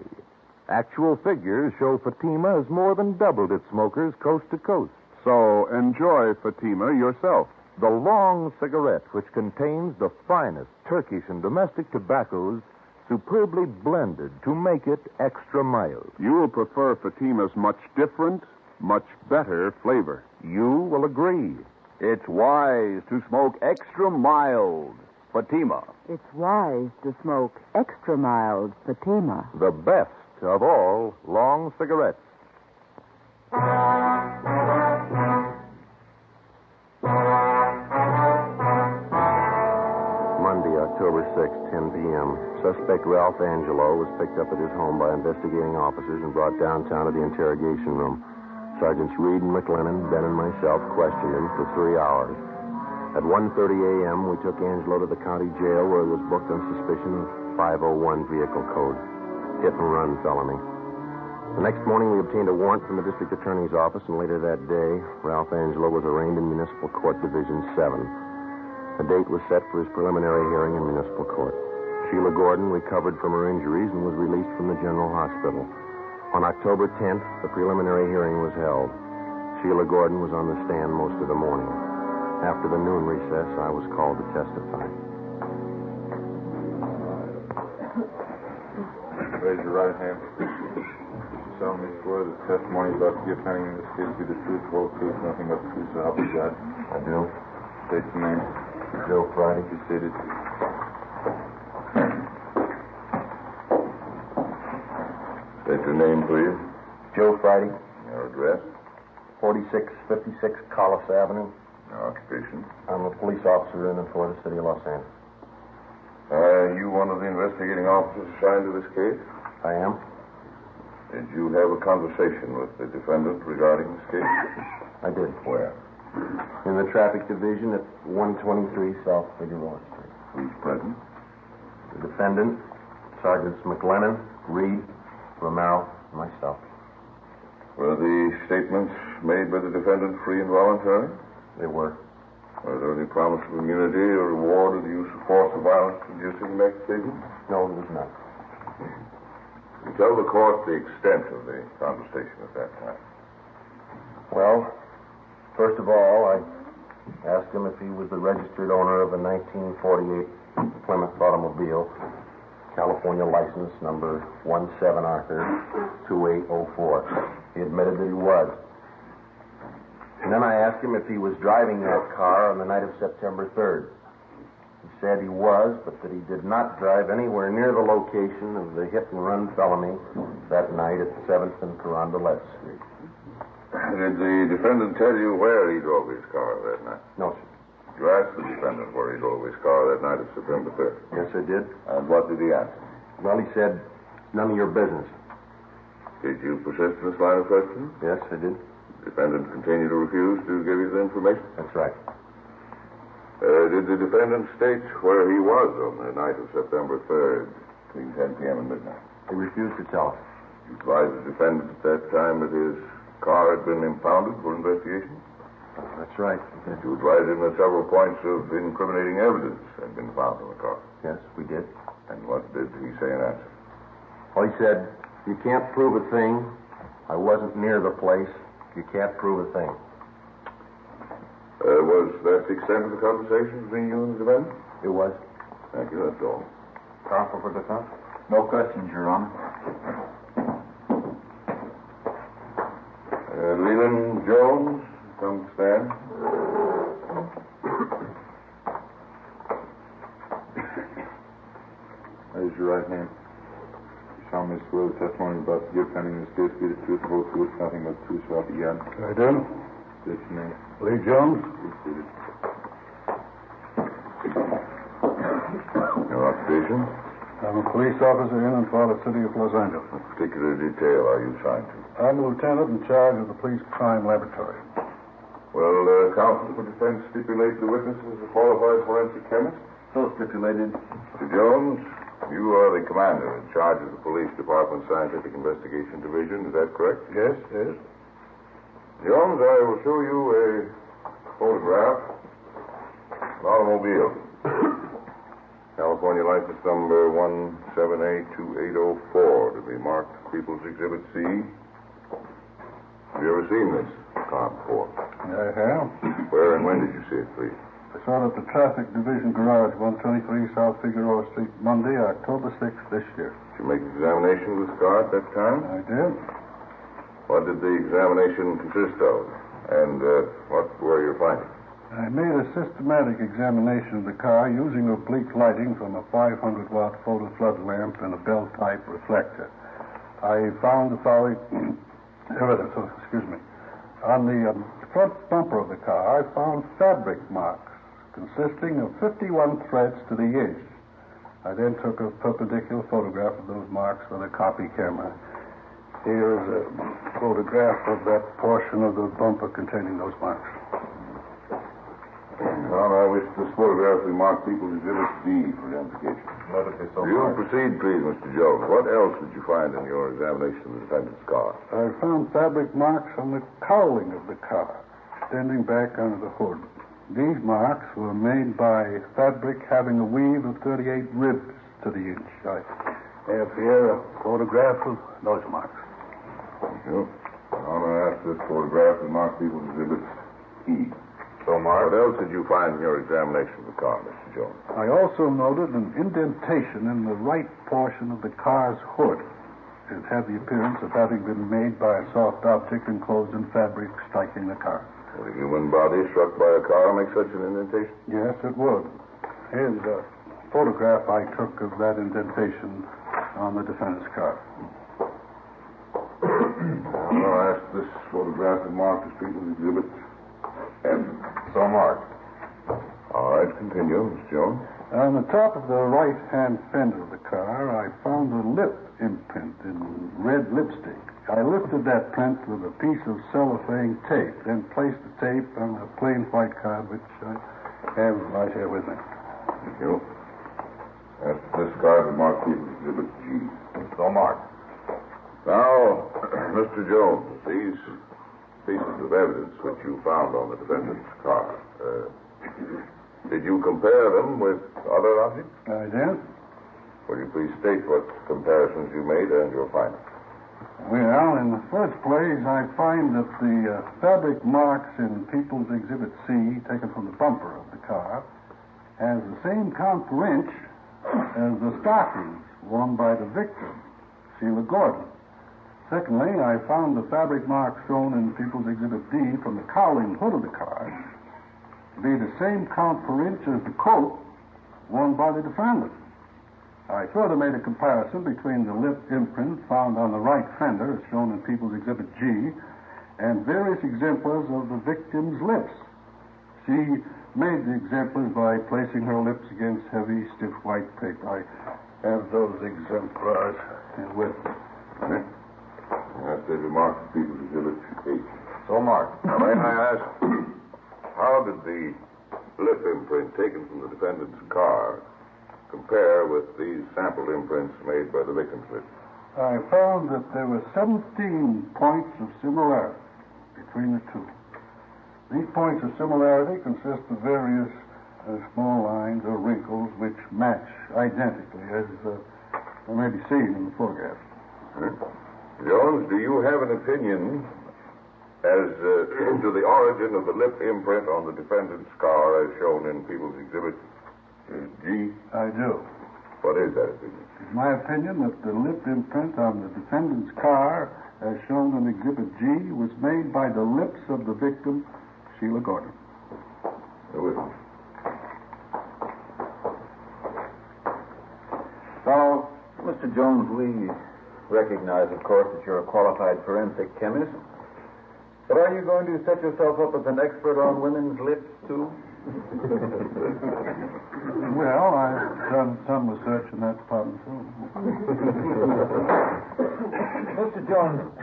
Actual figures show Fatima has more than doubled its smokers coast to coast. So enjoy Fatima yourself. The long cigarette, which contains the finest Turkish and domestic tobaccos, superbly blended to make it extra mild. You will prefer Fatima's much different, much better flavor. You will agree. It's wise to smoke extra mild Fatima. It's wise to smoke extra mild Fatima. The best of all long cigarettes. Monday, October 6th, 10 p.m. Suspect Ralph Angelo was picked up at his home by investigating officers and brought downtown to the interrogation room. Sergeants Reed and McLennan, Ben, and myself questioned him for 3 hours. At 1:30 a.m., we took Angelo to the county jail where he was booked on suspicion of 501 vehicle code, hit and run felony. The next morning, we obtained a warrant from the district attorney's office, and later that day, Ralph Angelo was arraigned in Municipal Court Division 7. A date was set for his preliminary hearing in municipal court. Sheila Gordon recovered from her injuries and was released from the general hospital. On October 10th, the preliminary hearing was held. Sheila Gordon was on the stand most of the morning. After the noon recess, I was called to testify. Raise your right hand. You solemnly swear that the testimony you're about to give pending in this case be the truth, whole truth, nothing but the truth, so help you God. I do. State your name. Joe Friday. You stated. State your name, please. Joe Friday. Your address. 4656 Collis Avenue. Your occupation. I'm a police officer in and for the city of Los Angeles. Are you one of the investigating officers assigned to this case? I am. Did you have a conversation with the defendant regarding this case? I did. Where? In the traffic division at 123 South Figueroa Street. Who's present? The defendant, Sergeants McLennan, Reed, Romero, and myself. Were the statements made by the defendant free and voluntary? They were. Was there any promise of immunity or reward of the use of force or violence induced in the next statement? No, there was not. You tell the court the extent of the conversation at that time. Well, first of all, I asked him if he was the registered owner of a 1948 Plymouth automobile, California license number 17 Arthur 2804. He admitted that he was. And then I asked him if he was driving that car on the night of September 3rd. He said he was, but that he did not drive anywhere near the location of the hit-and-run felony that night at 7th and Carondelet Street. Did the defendant tell you where he drove his car that night? No, sir. You asked the defendant where he drove his car that night of September 3rd? Yes, I did. And what did he answer? Well, he said, none of your business. Did you persist in this line of questioning? Yes, I did. The defendant continued to refuse to give you the information? That's right. Did the defendant state where he was on the night of September 3rd, between 10 p.m. and midnight? He refused to tell us. You advised the defendant at that time that his car had been impounded for investigation? That's right. Did you advise him that several points of incriminating evidence had been found in the car? Yes, we did. And what did he say in answer? Well, he said, you can't prove a thing. I wasn't near the place. You can't prove a thing. Was that the extent of the conversation between you and the defendant? It was. Thank you, that's all. Counsel for defense? No questions, Your Honor. Leland Jones, come stand. Raise your right hand. You solemnly swear the testimony about to give pending this case be the truth, the whole truth, nothing but the truth, so help you God. I do. State your name. Lee Jones. Your occupation? I'm a police officer in and for the city of Los Angeles. What particular detail are you assigned to? I'm a lieutenant in charge of the police crime laboratory. Well, counsel for defense stipulate the witness is a qualified forensic chemist? So stipulated. Mr. Jones, you are the commander in charge of the police department scientific investigation division. Is that correct? Yes, yes. Jones, I will show you a photograph of an automobile. California license number 1782804 to be marked People's Exhibit C. Have you ever seen this car before? I have. Where and when did you see it, please? I saw it at the Traffic Division Garage, 123 South Figueroa Street, Monday, October 6th this year. Did you make an examination of this car at that time? I did. What did the examination consist of? And what were your findings? I made a systematic examination of the car using oblique lighting from a 500-watt photo flood lamp and a bell-type reflector. I found the following evidence. On the front bumper of the car, I found fabric marks consisting of 51 threads to the inch. I then took a perpendicular photograph of those marks with a copy camera. Here is a photograph of that portion of the bumper containing those marks. Well, I wish this photograph be marked People's Exhibit D for identification. Let it be so You marked. proceed, please, Mr. Jones. What else did you find in your examination of the defendant's car? I found fabric marks on the cowling of the car, extending back under the hood. These marks were made by fabric having a weave of 38 ribs to the inch. I have here a photograph of those marks. Thank you. I'm going to ask this photograph to mark People's Exhibit E. So marked. What else did you find in your examination of the car, Mr. Jones? I also noted an indentation in the right portion of the car's hood. It had the appearance of having been made by a soft object enclosed in fabric striking the car. Would a human body struck by a car make such an indentation? Yes, it would. Here's a photograph I took of that indentation on the defendant's car. I'll ask this photograph to mark as People's Exhibit F. So marked. All right, continue, Mr. Jones. On the top of the right-hand fender of the car, I found a lip imprint in red lipstick. I lifted that print with a piece of cellophane tape, then placed the tape on a plain white card, which I have right here with me. Thank you. Ask this card to mark People's Exhibit G. So marked. Now, Mr. Jones, these pieces of evidence which you found on the defendant's car, did you compare them with other objects? I did. Will you please state what comparisons you made and your findings? Well, in the first place, I find that the fabric marks in People's Exhibit C, taken from the bumper of the car, has the same count per inch as the stockings worn by the victim, Sheila Gordon. Secondly, I found the fabric marks shown in People's Exhibit D from the cowling hood of the car to be the same count per inch as the coat worn by the defendant. I further made a comparison between the lip imprint found on the right fender, as shown in People's Exhibit G, and various exemplars of the victim's lips. She made the exemplars by placing her lips against heavy, stiff white paper. I have those exemplars with me. Yes, they be marked People's Exhibit H. So marked. Now, may I ask, how did the lip imprint taken from the defendant's car compare with these sample imprints made by the victim's lips? I found that there were 17 points of similarity between the two. These points of similarity consist of various small lines or wrinkles which match identically, as may be seen in the photograph. Jones, do you have an opinion as to the origin of the lip imprint on the defendant's car as shown in People's Exhibit G? I do. What is that opinion? It's my opinion that the lip imprint on the defendant's car, as shown in Exhibit G, was made by the lips of the victim, Sheila Gordon. Who is it? So, Mr. Jones, we recognize, of course, that you're a qualified forensic chemist. But are you going to set yourself up as an expert on women's lips, too? Well, I've done some research in that department, too. Mr. Jones,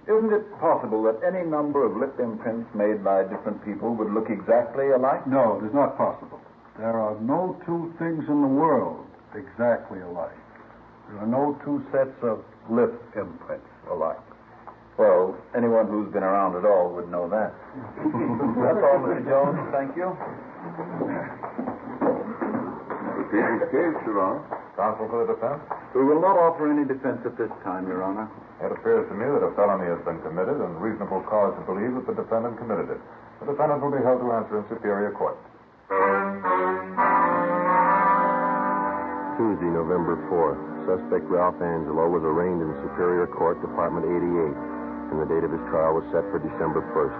isn't it possible that any number of lip imprints made by different people would look exactly alike? No, it is not possible. There are no two things in the world exactly alike. There are no two sets of lip imprints alike. Well, anyone who's been around at all would know that. That's all, Mr. Jones. Thank you. Proceedings case, Your Honor. Counsel for the defense? We will not offer any defense at this time, Your Honor. It appears to me that a felony has been committed and reasonable cause to believe that the defendant committed it. The defendant will be held to answer in Superior Court. Tuesday, November 4th. Suspect Ralph Angelo was arraigned in Superior Court, Department 88. And the date of his trial was set for December 1st.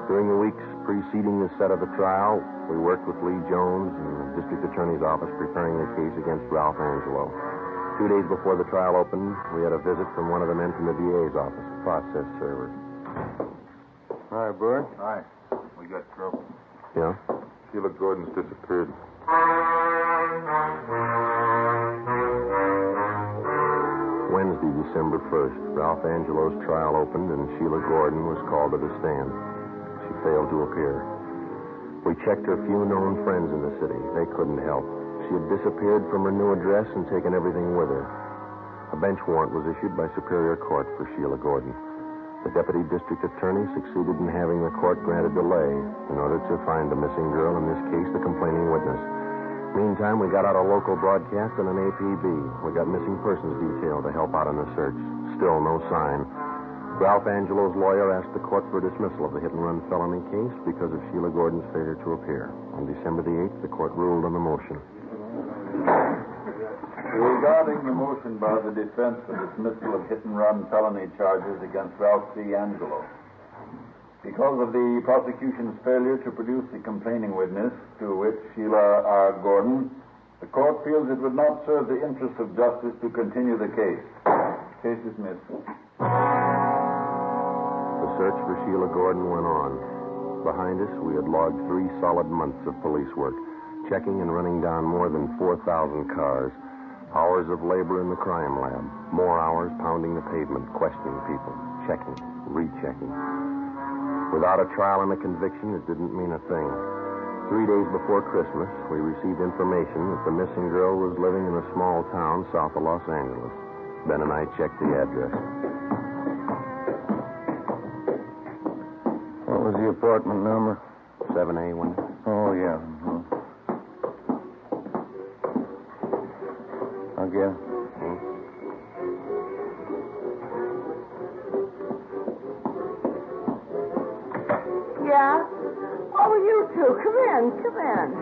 During the weeks preceding the set of the trial, we worked with Lee Jones and the District Attorney's Office preparing the case against Ralph Angelo. 2 days before the trial opened, we had a visit from one of the men from the DA's office, process server. Hi, Bert. Hi. We got trouble. Yeah? Sheila Gordon's disappeared. Wednesday, December 1st, Ralph Angelo's trial opened and Sheila Gordon was called to the stand. She failed to appear. We checked her few known friends in the city. They couldn't help. She had disappeared from her new address and taken everything with her. A bench warrant was issued by Superior Court for Sheila Gordon. The Deputy District Attorney succeeded in having the court grant a delay in order to find the missing girl, in this case, the complaining witness. Meantime, we got out a local broadcast and an APB. We got missing persons detail to help out in the search. Still no sign. Ralph Angelo's lawyer asked the court for dismissal of the hit-and-run felony case because of Sheila Gordon's failure to appear. On December the 8th, the court ruled on the motion. Regarding the motion by the defense for dismissal of hit-and-run felony charges against Ralph C. Angelo, because of the prosecution's failure to produce the complaining witness, to which Sheila R. Gordon, the court feels it would not serve the interests of justice to continue the case. Case dismissed. The search for Sheila Gordon went on. Behind us, we had logged 3 solid months of police work, checking and running down more than 4,000 cars, hours of labor in the crime lab, more hours pounding the pavement, questioning people, checking, rechecking. Without a trial and a conviction, it didn't mean a thing. 3 days before Christmas, we received information that the missing girl was living in a small town south of Los Angeles. Ben and I checked the address. What was the apartment number? 7A, wasn't it? Oh, yeah. Mm-hmm. Again. Yeah? Oh, you two. Come in. Sit down.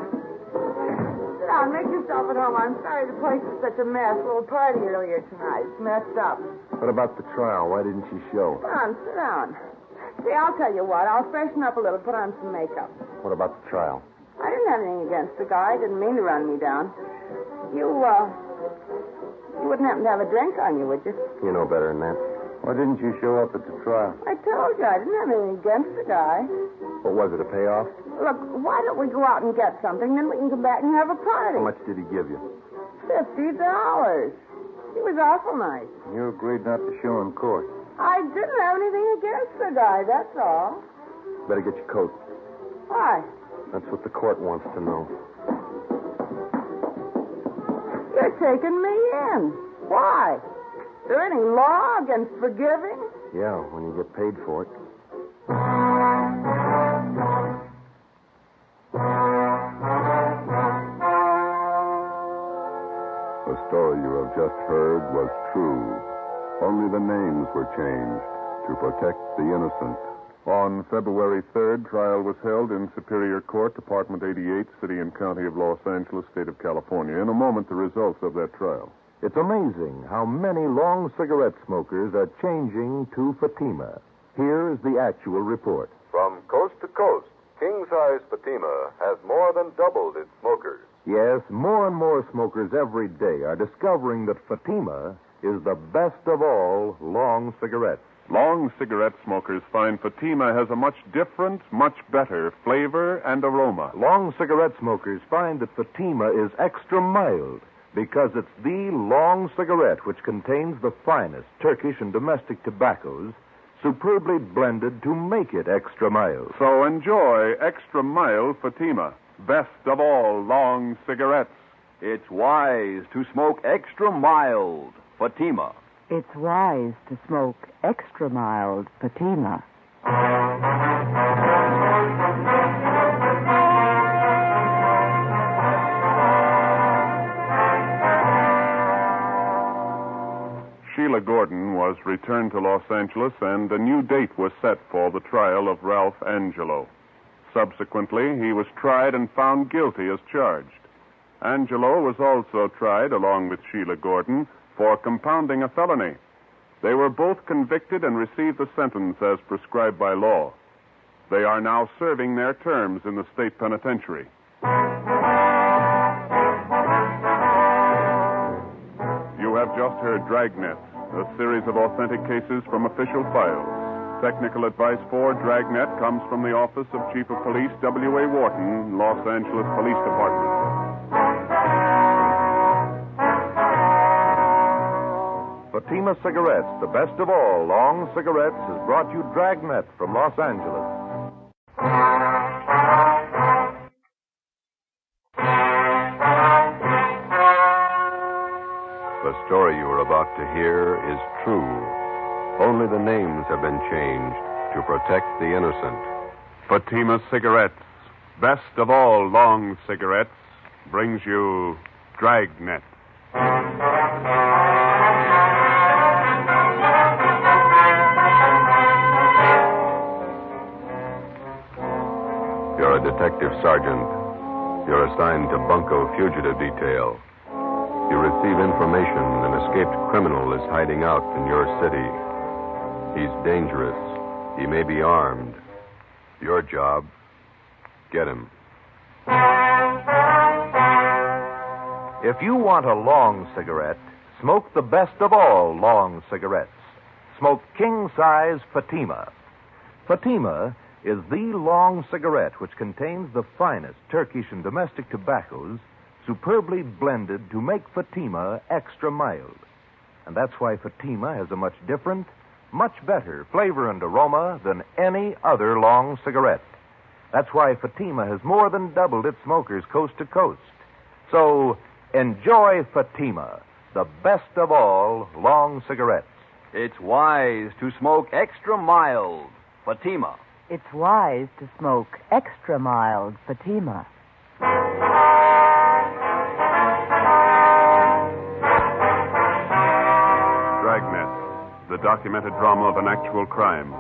Make yourself at home. I'm sorry the place is such a mess. A little party earlier tonight. It's messed up. What about the trial? Why didn't she show? Come on, sit down. See, I'll tell you what. I'll freshen up a little, put on some makeup. What about the trial? I didn't have anything against the guy. Didn't mean to run me down. You wouldn't happen to have a drink on you, would you? You know better than that. Why didn't you show up at the trial? I told you I didn't have anything against the guy. What was it, a payoff? Look, why don't we go out and get something, then we can come back and have a party. How much did he give you? $50. He was awful nice. You agreed not to show in court. I didn't have anything against the guy, that's all. Better get your coat. Why? That's what the court wants to know. You're taking me in. Why? Is there any law against forgiving? Yeah, when you get paid for it. The story you have just heard was true. Only the names were changed to protect the innocent. On February 3rd, trial was held in Superior Court, Department 88, City and County of Los Angeles, State of California. In a moment, the results of that trial. It's amazing how many long cigarette smokers are changing to Fatima. Here is the actual report. From coast to coast, king-size Fatima has more than doubled its smokers. Yes, more and more smokers every day are discovering that Fatima is the best of all long cigarettes. Long cigarette smokers find Fatima has a much different, much better flavor and aroma. Long cigarette smokers find that Fatima is extra mild because it's the long cigarette which contains the finest Turkish and domestic tobaccos superbly blended to make it extra mild. So enjoy extra mild Fatima, best of all long cigarettes. It's wise to smoke extra mild Fatima. It's wise to smoke extra mild Fatima. Sheila Gordon was returned to Los Angeles, and a new date was set for the trial of Ralph Angelo. Subsequently, he was tried and found guilty as charged. Angelo was also tried, along with Sheila Gordon, for compounding a felony. They were both convicted and received the sentence as prescribed by law. They are now serving their terms in the state penitentiary. You have just heard Dragnet, a series of authentic cases from official files. Technical advice for Dragnet comes from the Office of Chief of Police W.A. Wharton, Los Angeles Police Department. Fatima Cigarettes, the best of all long cigarettes, has brought you Dragnet from Los Angeles. The story you are about to hear is true. Only the names have been changed to protect the innocent. Fatima Cigarettes, best of all long cigarettes, brings you Dragnet. You're a detective sergeant. You're assigned to Bunko Fugitive Detail. You receive information an escaped criminal is hiding out in your city. He's dangerous. He may be armed. Your job, get him. If you want a long cigarette, smoke the best of all long cigarettes. Smoke king-size Fatima. Fatima is the long cigarette which contains the finest Turkish and domestic tobaccos superbly blended to make Fatima extra mild. And that's why Fatima has a much different, much better flavor and aroma than any other long cigarette. That's why Fatima has more than doubled its smokers coast to coast. So enjoy Fatima, the best of all long cigarettes. It's wise to smoke extra mild Fatima. It's wise to smoke extra mild Fatima. Dragnet, the documented drama of an actual crime.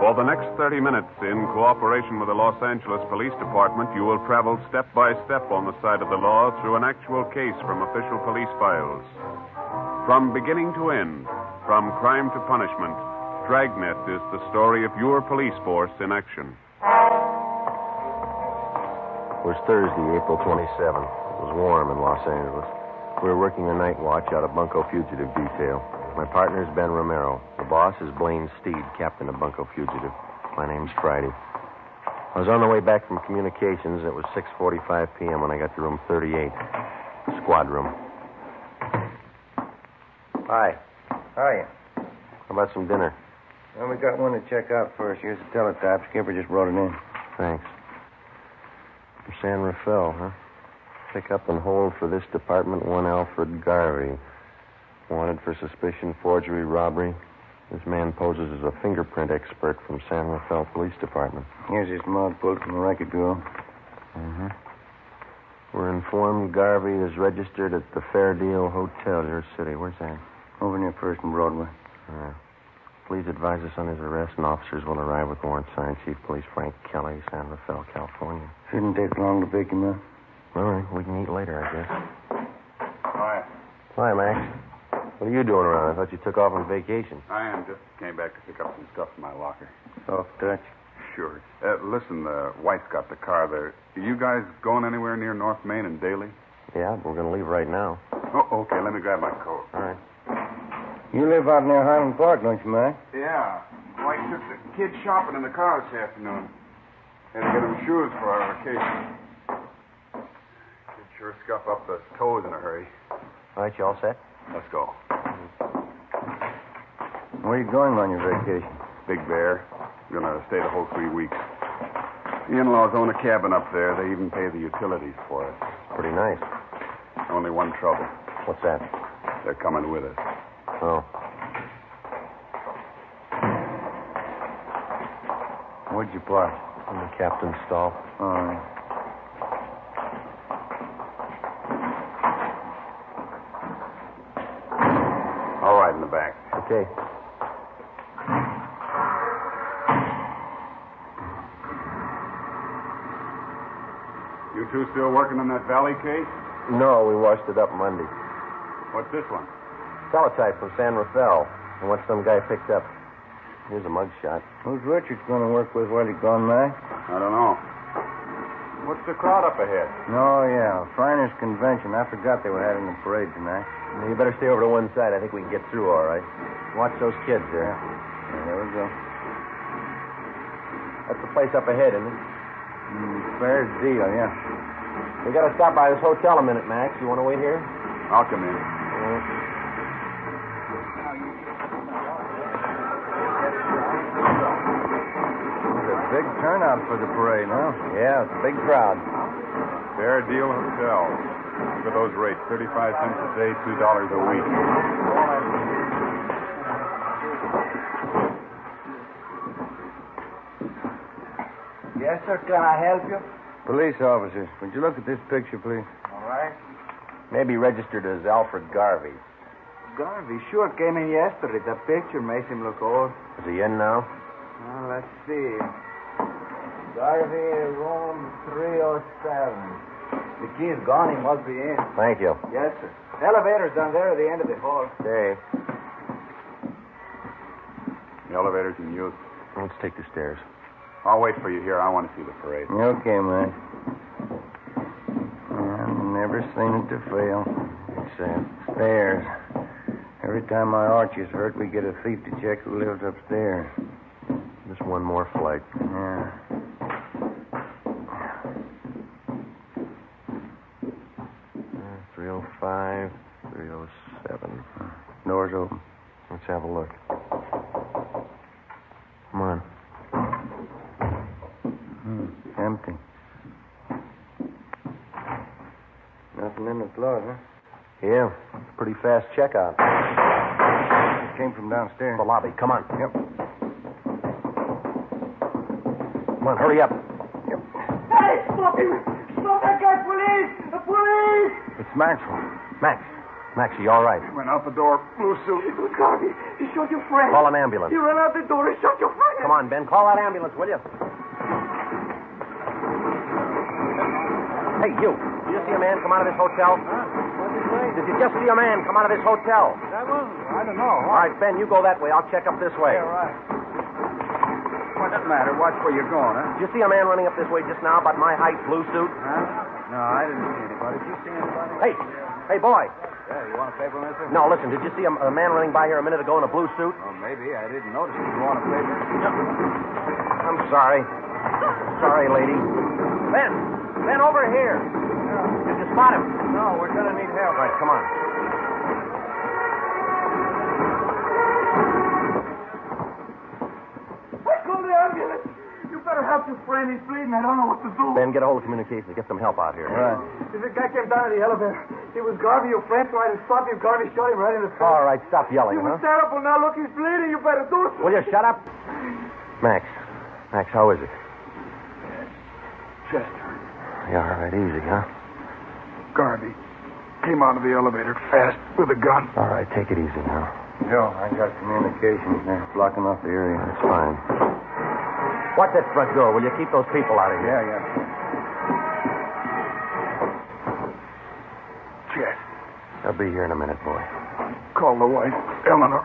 For the next 30 minutes, in cooperation with the Los Angeles Police Department, you will travel step by step on the side of the law through an actual case from official police files. From beginning to end, from crime to punishment, Dragnet is the story of your police force in action. It was Thursday, April 27th. It was warm in Los Angeles. We were working a night watch out of Bunko Fugitive Detail. My partner's Ben Romero. The boss is Blaine Steed, captain of Bunko Fugitive. My name's Friday. I was on the way back from communications. It was 6:45 p.m. when I got to room 38, squad room. Hi. How are you? How about some dinner? Well, we got one to check out first. Here's the teletype. Skipper just brought it in. Thanks. From San Rafael, huh? Pick up and hold for this department one Alfred Garvey. Wanted for suspicion, forgery, robbery. This man poses as a fingerprint expert from San Rafael Police Department. Here's his mug pulled from the record bureau. Mm-hmm. We're informed Garvey is registered at the Fair Deal Hotel, your city. Where's that? Over near First and Broadway. Please advise us on his arrest, and officers will arrive with warrant signed. Chief Police Frank Kelly, San Rafael, California. Shouldn't take long to pick him up. All right, we can eat later, I guess. Hi. Hi, Max. What are you doing around? I thought you took off on vacation. I am. Just came back to pick up some stuff in my locker. Soft touch. Sure. Listen, White's got the car there. Are you guys going anywhere near North Main and Daly? Yeah, we're going to leave right now. Oh, okay. Let me grab my coat. All right. You live out near Highland Park, don't you, Mac? Yeah. Wife took the kids shopping in the car this afternoon. Had to get them shoes for our vacation. Kids sure scuff up the toes in a hurry. All right, you all set? Let's go. Where are you going on your vacation? Big Bear. We're going to stay the whole 3 weeks. The in-laws own a cabin up there. They even pay the utilities for it. Pretty nice. Only one trouble. What's that? They're coming with us. Oh. Where'd you park? In the captain's stall. All right. All right, in the back. Okay. You two still working on that Valley case? No, we washed it up Monday. What's this one? Teletype from San Rafael. And what some guy picked up. Here's a mugshot. Who's Richards going to work with while he's gone, Mac? I don't know. What's the crowd up ahead? Oh, yeah. Shriners Convention. I forgot they were having a parade tonight. You better stay over to one side. I think we can get through all right. Watch those kids there. Yeah, there we go. That's the place up ahead, isn't it? Fair deal, yeah. We got to stop by this hotel a minute, Max. You want to wait here? I'll come in. Big turnout for the parade, huh? Yeah, it's a big crowd. Fair Deal Hotel. Look at those rates. 35 cents a day, $2 a week. Yes, sir. Can I help you? Police officers, would you look at this picture, please? All right. Maybe registered as Alfred Garvey. Garvey sure came in yesterday. The picture makes him look old. Is he in now? Well, let's see. Garvey, room 307. The key's gone. He must be in. Thank you. Yes, sir. Elevator's down there at the end of the hall. Okay. The elevator's in use. Let's take the stairs. I'll wait for you here. I want to see the parade. Okay, man. I've never seen it to fail. It's stairs. Every time my arch is hurt, we get a thief to check who lives upstairs. Just one more flight. Yeah. Uh, 305, 307. Door's open. Let's have a look. Come on. Empty. Nothing in the closet, huh? Yeah, pretty fast checkout. Came from downstairs. The lobby. Come on. Yep. Come on, hurry up. Yep. Hey, stop him! Stop that guy, police! The police! It's Maxwell. Max, are you all right? He went out the door, blue suit. It was Garvey. He shot your friend. Call an ambulance. He ran out the door and shot your friend. Come on, Ben. Call that ambulance, will you? Hey, you. Did you see a man come out of this hotel? Did you just see a man come out of this hotel? I don't know. All right, Ben, you go that way. I'll check up this way. Yeah, right. What's the matter? Watch where you're going, huh? Did you see a man running up this way just now about my height, blue suit? Huh? No, I didn't see anybody. Did you see anybody? Hey, boy. Yeah, you want a paper, mister? No, listen, did you see a man running by here a minute ago in a blue suit? Oh, maybe. I didn't notice it. You want a paper? I'm sorry. Sorry, lady. Ben, over here. Did you spot him? No, we're going to need help. Right, come on. Call the ambulance. You better help your friend. He's bleeding. I don't know what to do. Ben, get a hold of communications. Get some help out here. Right. The guy came down to the elevator. It was Garvey, your friend, tried to stop him. Garvey shot him right in the face. All right, stop yelling, It was huh? terrible. Now, look, he's bleeding. You better do something. Will you shut up? Max, how is it? Chester. Yeah, all right, easy, huh? Garvey came out of the elevator fast with a gun. All right, take it easy now. Joe, I got communications. They're blocking off the area. That's fine. Watch that front door. Will you keep those people out of here? Yeah. Chet, I'll be here in a minute, boy. call the wife, Eleanor.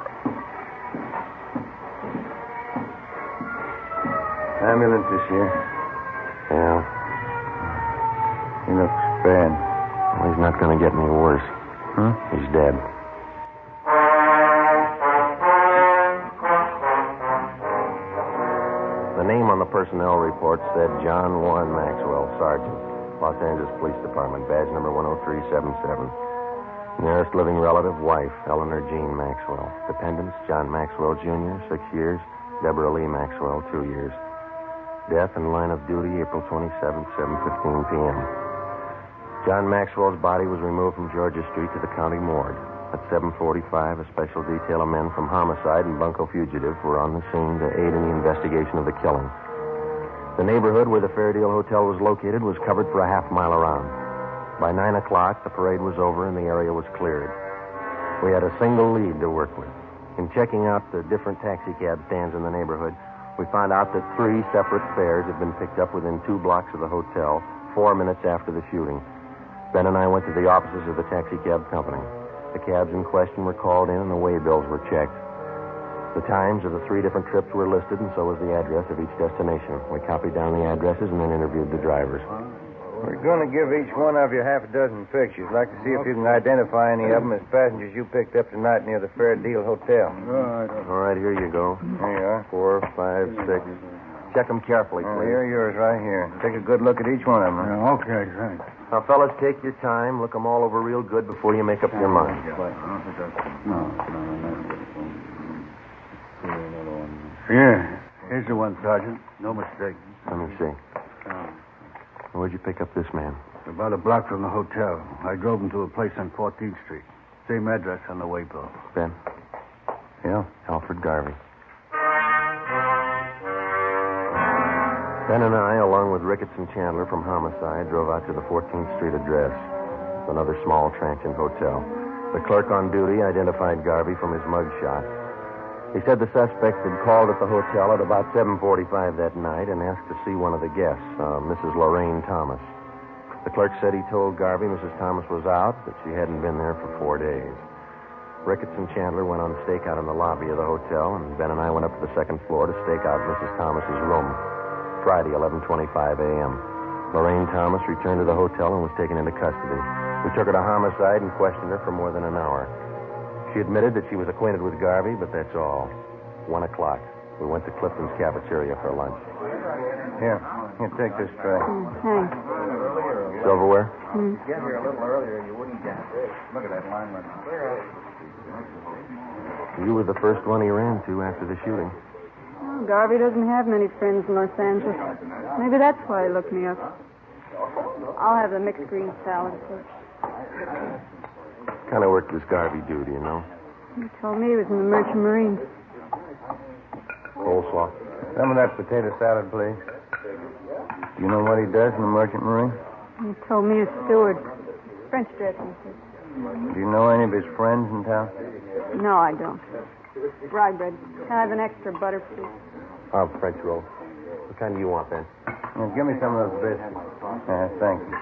Ambulance is here. Yeah. He looks bad. Well, he's not going to get any worse. Huh? He's dead. The name on the personnel report said John Warren Maxwell, Sergeant, Los Angeles Police Department, badge number 10377. Nearest living relative, wife, Eleanor Jean Maxwell. Dependents, John Maxwell, Jr., 6 years. Deborah Lee Maxwell, 2 years. Death in line of duty, April 27th, 7:15 p.m. John Maxwell's body was removed from Georgia Street to the county morgue. At 7:45, a special detail of men from homicide and bunco fugitive were on the scene to aid in the investigation of the killing. The neighborhood where the Fairdale Hotel was located was covered for a half mile around. By 9 o'clock, the parade was over and the area was cleared. We had a single lead to work with. In checking out the different taxicab stands in the neighborhood, we found out that 3 separate fares had been picked up within 2 blocks of the hotel 4 minutes after the shooting. Ben and I went to the offices of the taxicab company. The cabs in question were called in and the way bills were checked. The times of the 3 different trips were listed, and so was the address of each destination. We copied down the addresses and then interviewed the drivers. We're going to give each one of you half a dozen pictures. Like to see if you can identify any of them as passengers you picked up tonight near the Fair Deal Hotel. All right, here you go. Here you are. 4, 5, 6. Check them carefully, please. Here are yours right here. Take a good look at each one of them. Okay, thanks. Now, fellas, take your time. Look them all over real good before you make up your mind. Yeah, here's the one, Sergeant. No mistake. Let me see. Where'd you pick up this man? About a block from the hotel. I drove him to a place on 14th Street. Same address on the way bill. Ben? Yeah? Alfred Garvey. Ben and I, along with Ricketts and Chandler from Homicide, drove out to the 14th Street address. It's another small transient hotel. The clerk on duty identified Garvey from his mug shot. He said the suspect had called at the hotel at about 7:45 that night and asked to see one of the guests, Mrs. Lorraine Thomas. The clerk said he told Garvey Mrs. Thomas was out, but she hadn't been there for 4 days. Ricketts and Chandler went on stakeout in the lobby of the hotel, and Ben and I went up to the second floor to stake out Mrs. Thomas's room. Friday, 11:25 a.m. Lorraine Thomas returned to the hotel and was taken into custody. We took her to Homicide and questioned her for more than an hour. She admitted that she was acquainted with Garvey, but that's all. 1 o'clock. We went to Clifton's cafeteria for lunch. Here, take this tray. Thanks. Silverware? You get here a little earlier, you wouldn't get this. Look at that lineman. You were the first one he ran to after the shooting. Well, Garvey doesn't have many friends in Los Angeles. Maybe that's why he looked me up. I'll have the mixed green salad, please. Kind of work this Garvey do, you know? He told me he was in the Merchant Marine. Coleslaw. Some of that potato salad, please. Do you know what he does in the Merchant Marine? He told me he's steward. French dressing, please. Do you know any of his friends in town? No, I don't. Rye bread. Can I have an extra butter, please? French roll. What kind do you want, Ben? Now, give me some of those biscuits. Thank you.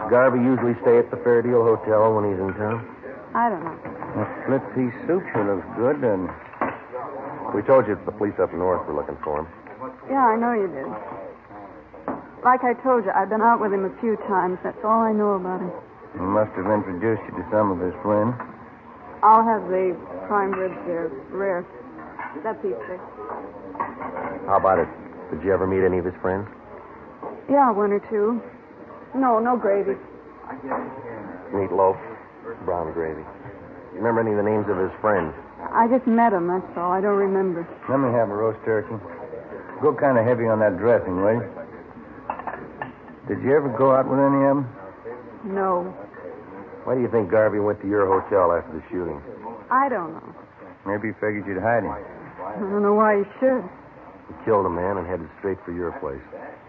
Garvey usually stay at the Fair Deal Hotel when he's in town? I don't know. That split pea soup sure looks good, and we told you it's the police up north were looking for him. Yeah, I know you did. Like I told you, I've been out with him a few times. That's all I know about him. he must have introduced you to some of his friends. I'll have the prime ribs there. Rare. That piece there. How about it? Did you ever meet any of his friends? Yeah, 1 or 2. No gravy. Meatloaf, brown gravy. You remember any of the names of his friends? I just met him, that's all. I don't remember. Let me have a roast turkey. Go kind of heavy on that dressing, will you? Did you ever go out with any of them? No. Why do you think Garvey went to your hotel after the shooting? I don't know. Maybe he figured you'd hide him. I don't know why he should. He killed a man and headed straight for your place.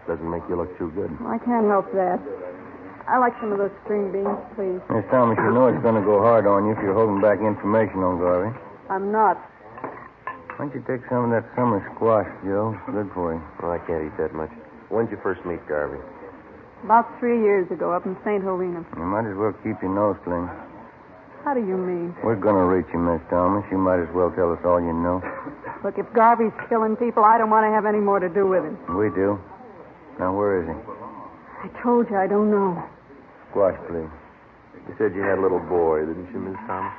Doesn't make you look too good. I can't help that. I like some of those string beans, please. Miss Thomas, you know it's going to go hard on you if you're holding back information on Garvey. I'm not. Why don't you take some of that summer squash, Joe? It's good for you. Well, I can't eat that much. When did you first meet Garvey? About 3 years ago, up in St. Helena. You might as well keep your nose clean. How do you mean? We're going to reach you, Miss Thomas. You might as well tell us all you know. Look, if Garvey's killing people, I don't want to have any more to do with him. We do. Now, where is he? I told you I don't know. Squash, please. You said you had a little boy, didn't you, Miss Thomas?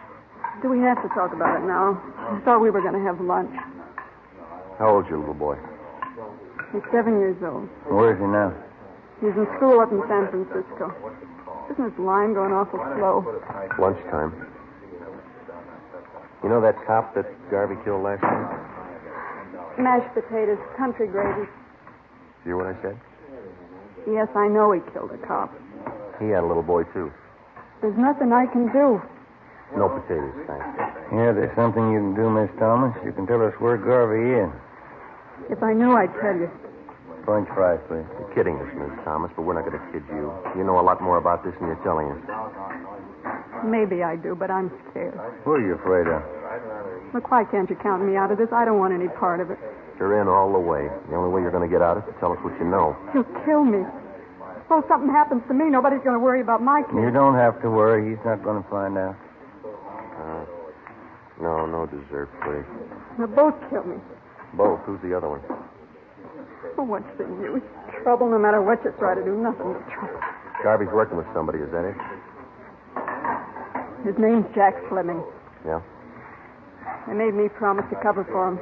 Do we have to talk about it now? I thought we were going to have lunch. How old's your little boy? He's 7 years old. Where is he now? He's in school up in San Francisco. Isn't his line going awful slow? Lunchtime. You know that cop that Garvey killed last night? Mashed potatoes, country gravy. You hear what I said? Yes, I know he killed a cop. He had a little boy, too. There's nothing I can do. No potatoes, thanks. Yeah, there's something you can do, Miss Thomas. You can tell us where Garvey is. If I knew, I'd tell you. French fries, please. You're kidding us, Miss Thomas, but we're not going to kid you. You know a lot more about this than you're telling us. Maybe I do, but I'm scared. Who are you afraid of? Look, why can't you count me out of this? I don't want any part of it. You're in all the way. The only way you're going to get out is to tell us what you know. He'll kill me. Suppose something happens to me, nobody's going to worry about my kid. You don't have to worry. He's not going to find out. No dessert, please. They'll both kill me. Both? Who's the other one? Oh, what's the use? Trouble, no matter what you try to do, nothing but trouble. Garvey's working with somebody, is that it? His name's Jack Fleming. Yeah? They made me promise to cover for him.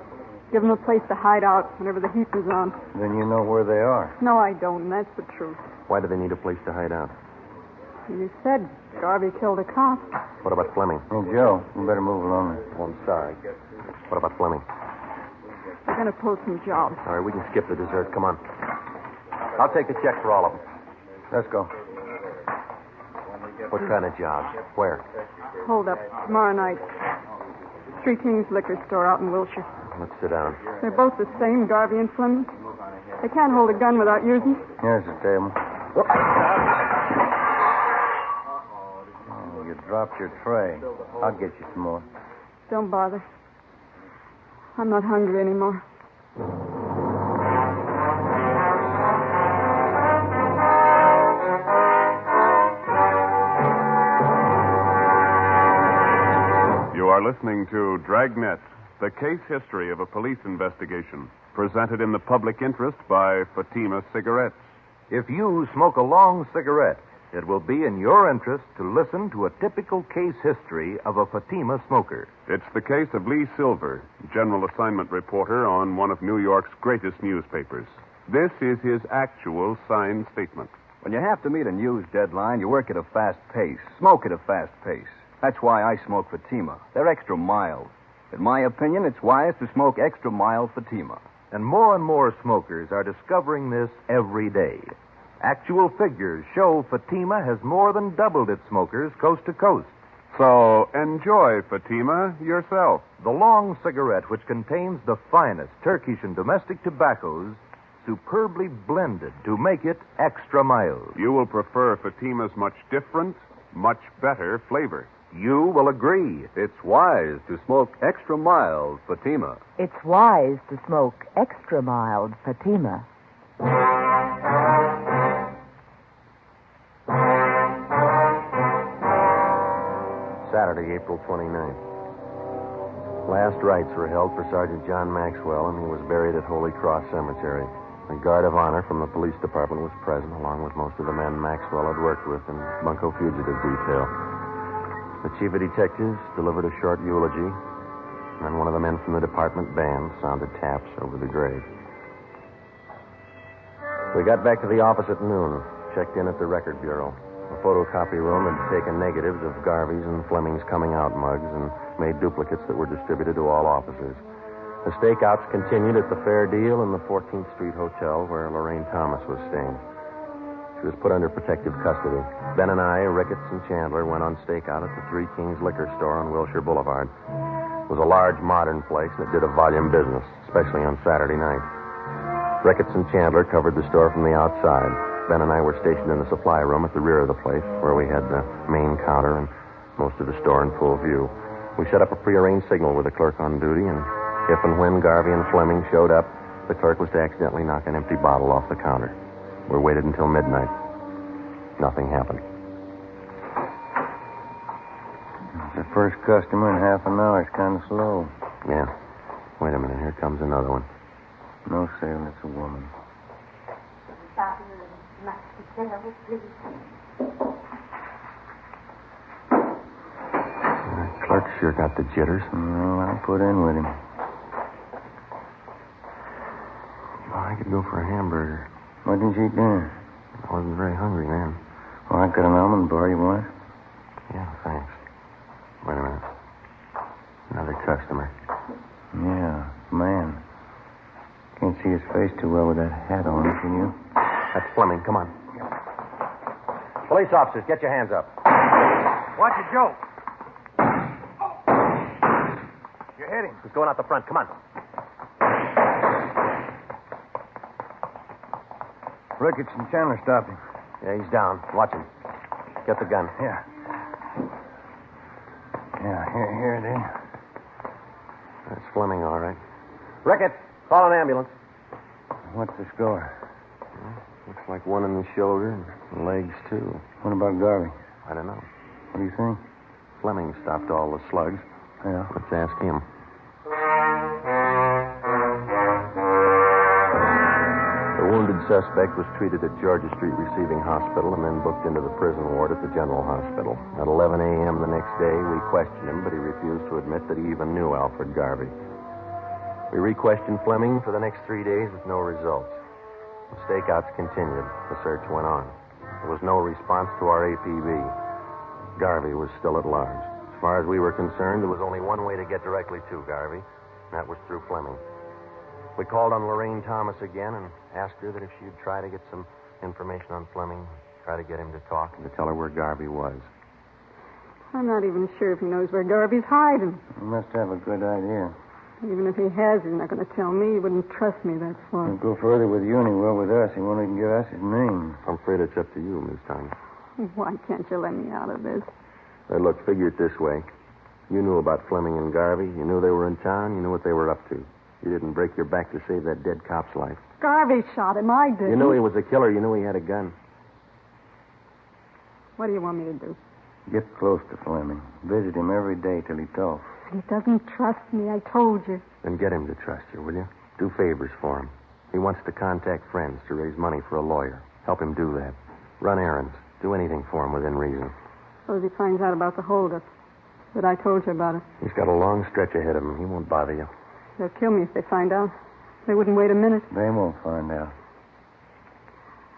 Give him a place to hide out whenever the heat was on. Then you know where they are. No, I don't, and that's the truth. Why do they need a place to hide out? You said Garvey killed a cop. What about Fleming? Hey, Joe, you better move along. Oh, I'm sorry. What about Fleming? They're going to post some jobs. All right, we can skip the dessert. Come on. I'll take the check for all of them. Let's go. What kind of jobs? Where? Hold up. Tomorrow night. Three Kings Liquor Store out in Wilshire. Let's sit down. They're both the same, Garvey and Fleming. They can't hold a gun without using it. Here's the table. You dropped your tray. I'll get you some more. Don't bother. I'm not hungry anymore. You are listening to Dragnet, the case history of a police investigation, presented in the public interest by Fatima Cigarettes. If you smoke a long cigarette, it will be in your interest to listen to a typical case history of a Fatima smoker. It's the case of Lee Silver, general assignment reporter on one of New York's greatest newspapers. This is his actual signed statement. When you have to meet a news deadline, you work at a fast pace, smoke at a fast pace. That's why I smoke Fatima. They're extra mild. In my opinion, it's wise to smoke extra mild Fatima. And more smokers are discovering this every day. Actual figures show Fatima has more than doubled its smokers coast to coast. So enjoy Fatima yourself. The long cigarette, which contains the finest Turkish and domestic tobaccos, superbly blended to make it extra mild. You will prefer Fatima's much different, much better flavor. You will agree. It's wise to smoke extra mild Fatima. It's wise to smoke extra mild Fatima. Saturday, April 29th. Last rites were held for Sergeant John Maxwell, and he was buried at Holy Cross Cemetery. A guard of honor from the police department was present, along with most of the men Maxwell had worked with in Bunko Fugitive Detail. The chief of detectives delivered a short eulogy, and then one of the men from the department band sounded taps over the grave. We got back to the office at noon, checked in at the record bureau. The photocopy room had taken negatives of Garvey's and Fleming's coming out mugs and made duplicates that were distributed to all officers. The stakeouts continued at the Fair Deal and the 14th Street Hotel where Lorraine Thomas was staying. She was put under protective custody. Ben and I, Ricketts and Chandler, went on stakeout at the Three Kings Liquor Store on Wilshire Boulevard. It was a large, modern place, and it did a volume business, especially on Saturday night. Ricketts and Chandler covered the store from the outside. Ben and I were stationed in the supply room at the rear of the place, where we had the main counter and most of the store in full view. We set up a prearranged signal with the clerk on duty, and if and when Garvey and Fleming showed up, the clerk was to accidentally knock an empty bottle off the counter. We waited until midnight. Nothing happened. The first customer in half an hour is kind of slow. Yeah. Wait a minute. Here comes another one. No sale. It's a woman. Clerk sure got the jitters. Well, I'll put in with him. Should go for a hamburger. What did you eat dinner? I wasn't very hungry then. Oh, I got an almond bar. You want it? Yeah, thanks. Wait a minute. Another customer. Yeah, man. Can't see his face too well with that hat on, can you? That's Fleming. Come on. Police officers, get your hands up. Watch it, Joe. You're hitting. He's going out the front. Come on. Ricketts and Chandler stopped him. Yeah, he's down. Watch him. Get the gun. Yeah. Yeah, here it is. That's Fleming, all right. Ricketts, call an ambulance. What's the score? Looks like one in the shoulder and legs, too. What about Garvey? I don't know. What do you think? Fleming stopped all the slugs. Yeah. Let's ask him. The wounded suspect was treated at Georgia Street Receiving Hospital and then booked into the prison ward at the General Hospital. At 11 a.m. the next day, we questioned him, but he refused to admit that he even knew Alfred Garvey. We re-questioned Fleming for the next 3 days with no results. The stakeouts continued. The search went on. There was no response to our APB. Garvey was still at large. As far as we were concerned, there was only one way to get directly to Garvey, and that was through Fleming. We called on Lorraine Thomas again and asked her that if she'd try to get some information on Fleming, try to get him to talk and to tell her where Garvey was. I'm not even sure if he knows where Garvey's hiding. He must have a good idea. Even if he has, he's not going to tell me. He wouldn't trust me, that's why. He'll go further with you than he will with us. He won't even give us his name. I'm afraid it's up to you, Miss Thomas. Why can't you let me out of this? Hey, look, figure it this way. You knew about Fleming and Garvey. You knew they were in town. You knew what they were up to. You didn't break your back to save that dead cop's life. Garvey shot him. I did. You knew he was a killer. You knew he had a gun. What do you want me to do? Get close to Fleming. Visit him every day till he talks. He doesn't trust me, I told you. Then get him to trust you, will you? Do favors for him. He wants to contact friends to raise money for a lawyer. Help him do that. Run errands. Do anything for him within reason. Suppose he finds out about the holdup. That I told you about it. He's got a long stretch ahead of him. He won't bother you. They'll kill me if they find out. They wouldn't wait a minute. They won't find out.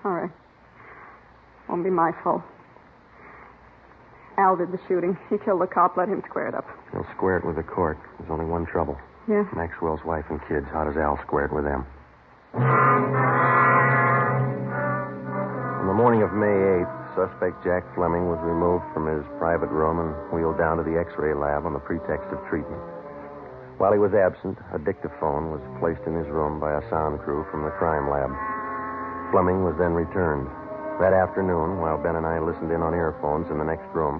All right. Won't be my fault. Al did the shooting. He killed the cop. Let him square it up. He'll square it with the court. There's only one trouble. Yeah? Maxwell's wife and kids. How does Al square it with them? On the morning of May 8th, suspect Jack Fleming was removed from his private room and wheeled down to the X-ray lab on the pretext of treatment. While he was absent, a dictaphone was placed in his room by a sound crew from the crime lab. Fleming was then returned. That afternoon, while Ben and I listened in on earphones in the next room,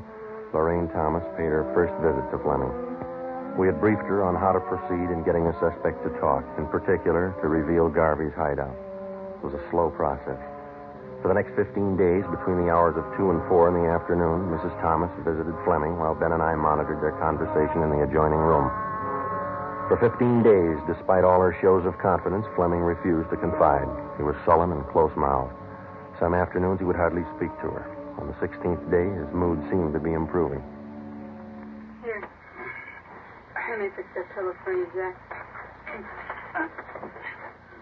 Lorraine Thomas paid her first visit to Fleming. We had briefed her on how to proceed in getting a suspect to talk, in particular, to reveal Garvey's hideout. It was a slow process. For the next 15 days, between the hours of 2 and 4 in the afternoon, Mrs. Thomas visited Fleming while Ben and I monitored their conversation in the adjoining room. For 15 days, despite all her shows of confidence, Fleming refused to confide. He was sullen and close-mouthed. Some afternoons he would hardly speak to her. On the 16th day, his mood seemed to be improving. Here. Let me fix that pillow for you, Jack.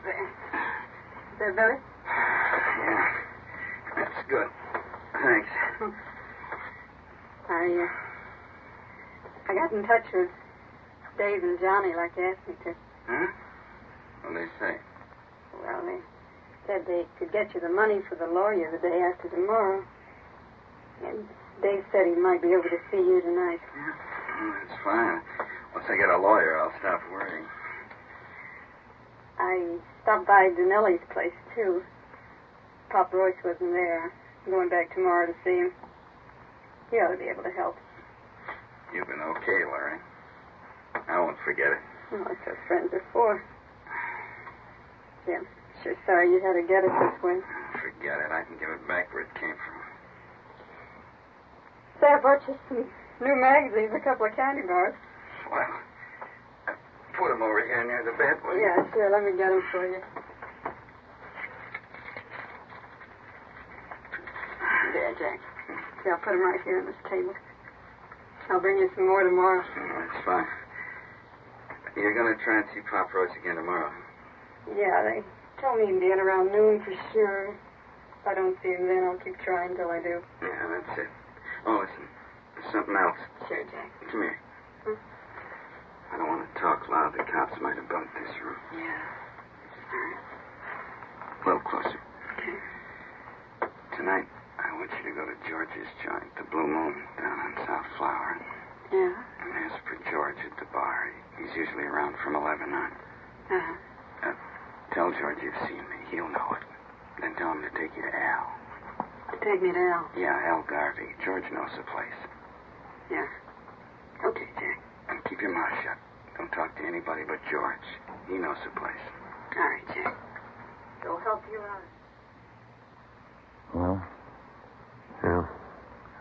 There. Is that better? Yeah. That's good. Thanks. I got in touch with Dave and Johnny like they asked me to. Huh? What'd they say? Well, they said they could get you the money for the lawyer the day after tomorrow. And Dave said he might be over to see you tonight. Yeah. Oh, that's fine. Once I get a lawyer, I'll stop worrying. I stopped by Danelli's place, too. Pop Royce wasn't there. I'm going back tomorrow to see him. He ought to be able to help. You've been okay, Larry. I won't forget it. Oh, that's what friends are for. Jim, sure sorry you had to get it this way. Forget it. I can give it back where it came from. Say, I bought you some new magazines, a couple of candy bars. Well, put them over here near the bed, will you? Yeah, sure. Let me get them for you. There, Jack. See, I'll put them right here on this table. I'll bring you some more tomorrow. That's fine. You're going to try and see Pop Royce again tomorrow. Yeah, they Tell me you can be in around noon for sure. If I don't see him then, I'll keep trying till I do. Yeah, that's it. Oh, listen. There's something else. Sure, Jack. Come here. I don't want to talk loud. The cops might have bugged this room. Yeah. All right. A little closer. Okay. Tonight, I want you to go to George's joint, the Blue Moon, down on South Flower. Yeah? And ask for George at the bar. He's usually around from 11 on. Uh-huh. Tell George you've seen me. He'll know it. Then tell him to take you to Al. Take me to Al. Yeah, Al Garvey. George knows the place. Yeah. Okay, Jack. And keep your mouth shut. Don't talk to anybody but George. He knows the place. All right, Jack. Go help you out. Well? Yeah.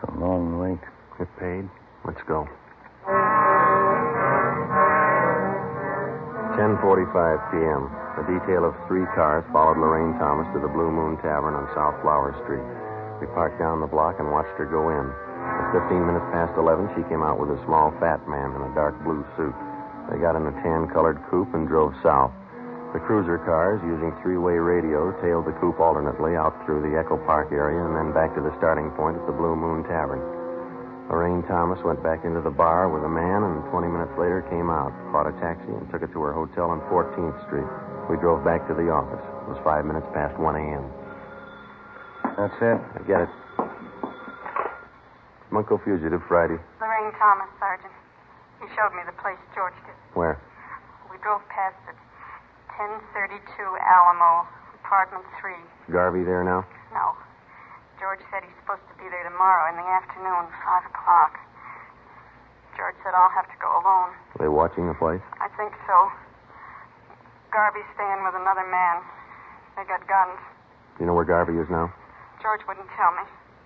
It's a long wait. Get paid. Let's go. 10:45 p.m. A detail of 3 cars followed Lorraine Thomas to the Blue Moon Tavern on South Flower Street. We parked down the block and watched her go in. At 15 minutes past 11, she came out with a small fat man in a dark blue suit. They got in a tan-colored coupe and drove south. The cruiser cars, using 3-way radio, tailed the coupe alternately out through the Echo Park area and then back to the starting point at the Blue Moon Tavern. Lorraine Thomas went back into the bar with a man and 20 minutes later came out, caught a taxi, and took it to her hotel on 14th Street. We drove back to the office. It was 5 minutes past 1 a.m. That's it? I get it. Munko fugitive, Friday. Lorraine Thomas, Sergeant. He showed me the place George did. Where? We drove past it. 1032 Alamo, apartment 3. Garvey there now? No. George said he's supposed to be there tomorrow in the afternoon, 5 o'clock. George said I'll have to go alone. Are they watching the place? I think so. Garvey's staying with another man. They got guns. You know where Garvey is now? George wouldn't tell me.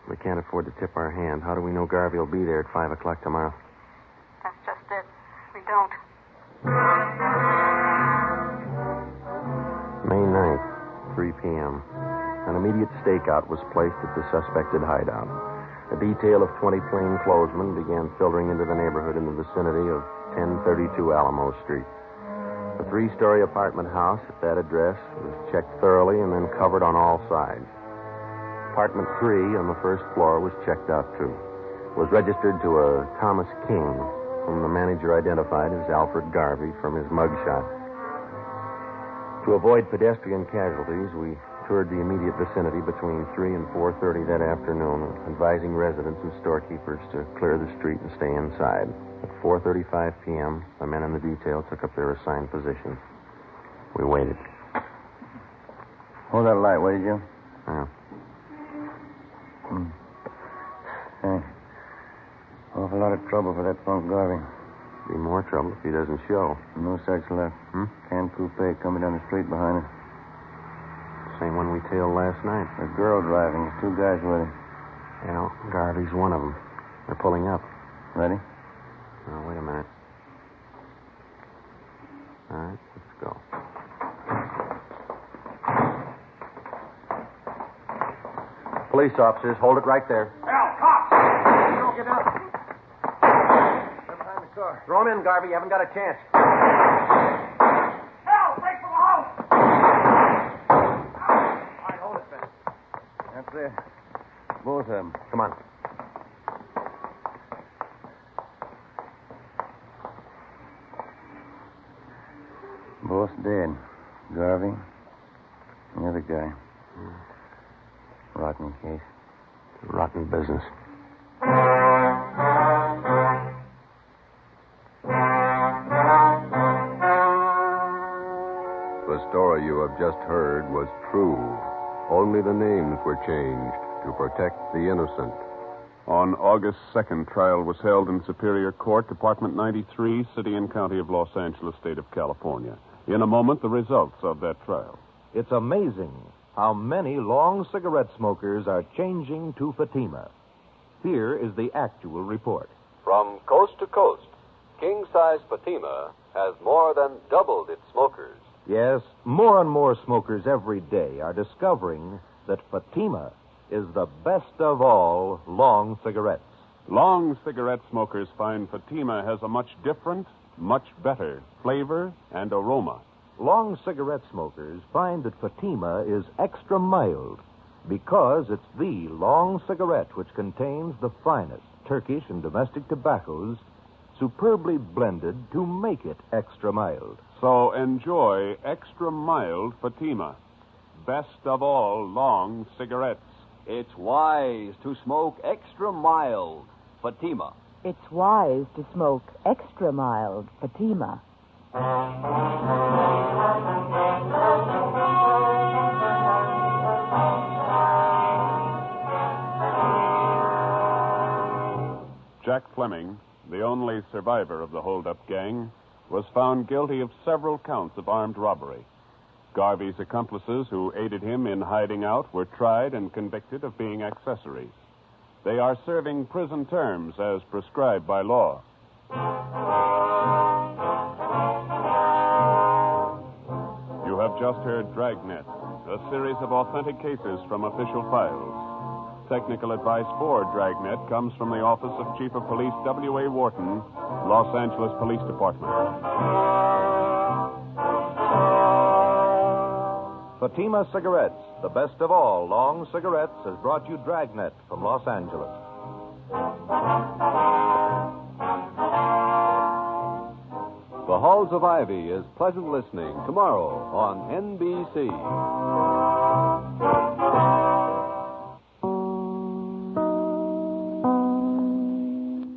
We can't afford to tip our hand. How do we know Garvey will be there at 5 o'clock tomorrow? That's just it. We don't. May 9th, 3 p.m. An immediate stakeout was placed at the suspected hideout. A detail of 20 plainclothesmen began filtering into the neighborhood in the vicinity of 1032 Alamo Street. The 3-story apartment house at that address was checked thoroughly and then covered on all sides. Apartment 3 on the first floor was checked out, too. It was registered to a Thomas King, whom the manager identified as Alfred Garvey from his mugshot. To avoid pedestrian casualties, we toured the immediate vicinity between 3 and 4:30 that afternoon, advising residents and storekeepers to clear the street and stay inside. At 4:35 p.m., the men in the detail took up their assigned positions. We waited. Hold that light, will you? Yeah. Thanks. Awful lot of trouble for that punk Garvey. Be more trouble if he doesn't show. No such luck. Tan coupe coming down the street behind us. Same one we tailed last night. A girl driving. There's 2 guys with her. Yeah, Garvey's one of them. They're pulling up. Ready? Oh, wait a minute. All right, let's go. Police officers, hold it right there. Al, cops! Don't get out. They're behind the car. Throw him in, Garvey. You haven't got a chance. Al, break from the house! All right, hold it, Ben. That's it. Both of them. Come on. Both dead. Garvey. The other guy. Rotten case. Rotten business. The story you have just heard was true. Only the names were changed to protect the innocent. On August 2nd, trial was held in Superior Court, Department 93, City and County of Los Angeles, State of California. In a moment, the results of that trial. It's amazing how many long cigarette smokers are changing to Fatima. Here is the actual report. From coast to coast, king-size Fatima has more than doubled its smokers. Yes, more and more smokers every day are discovering that Fatima is the best of all long cigarettes. Long cigarette smokers find Fatima has a much different, much better flavor and aroma. long cigarette smokers find that Fatima is extra mild because it's the long cigarette which contains the finest Turkish and domestic tobaccos superbly blended to make it extra mild. So enjoy extra mild Fatima. Best of all long cigarettes. It's wise to smoke extra mild Fatima. It's wise to smoke extra mild Fatima. Jack Fleming, the only survivor of the hold-up gang, was found guilty of several counts of armed robbery. Garvey's accomplices who aided him in hiding out were tried and convicted of being accessories. They are serving prison terms as prescribed by law. You have just heard Dragnet, a series of authentic cases from official files. Technical advice for Dragnet comes from the Office of Chief of Police W.A. Wharton, Los Angeles Police Department. Fatima Cigarettes, the best of all long cigarettes, has brought you Dragnet from Los Angeles. The Halls of Ivy is pleasant listening tomorrow on NBC.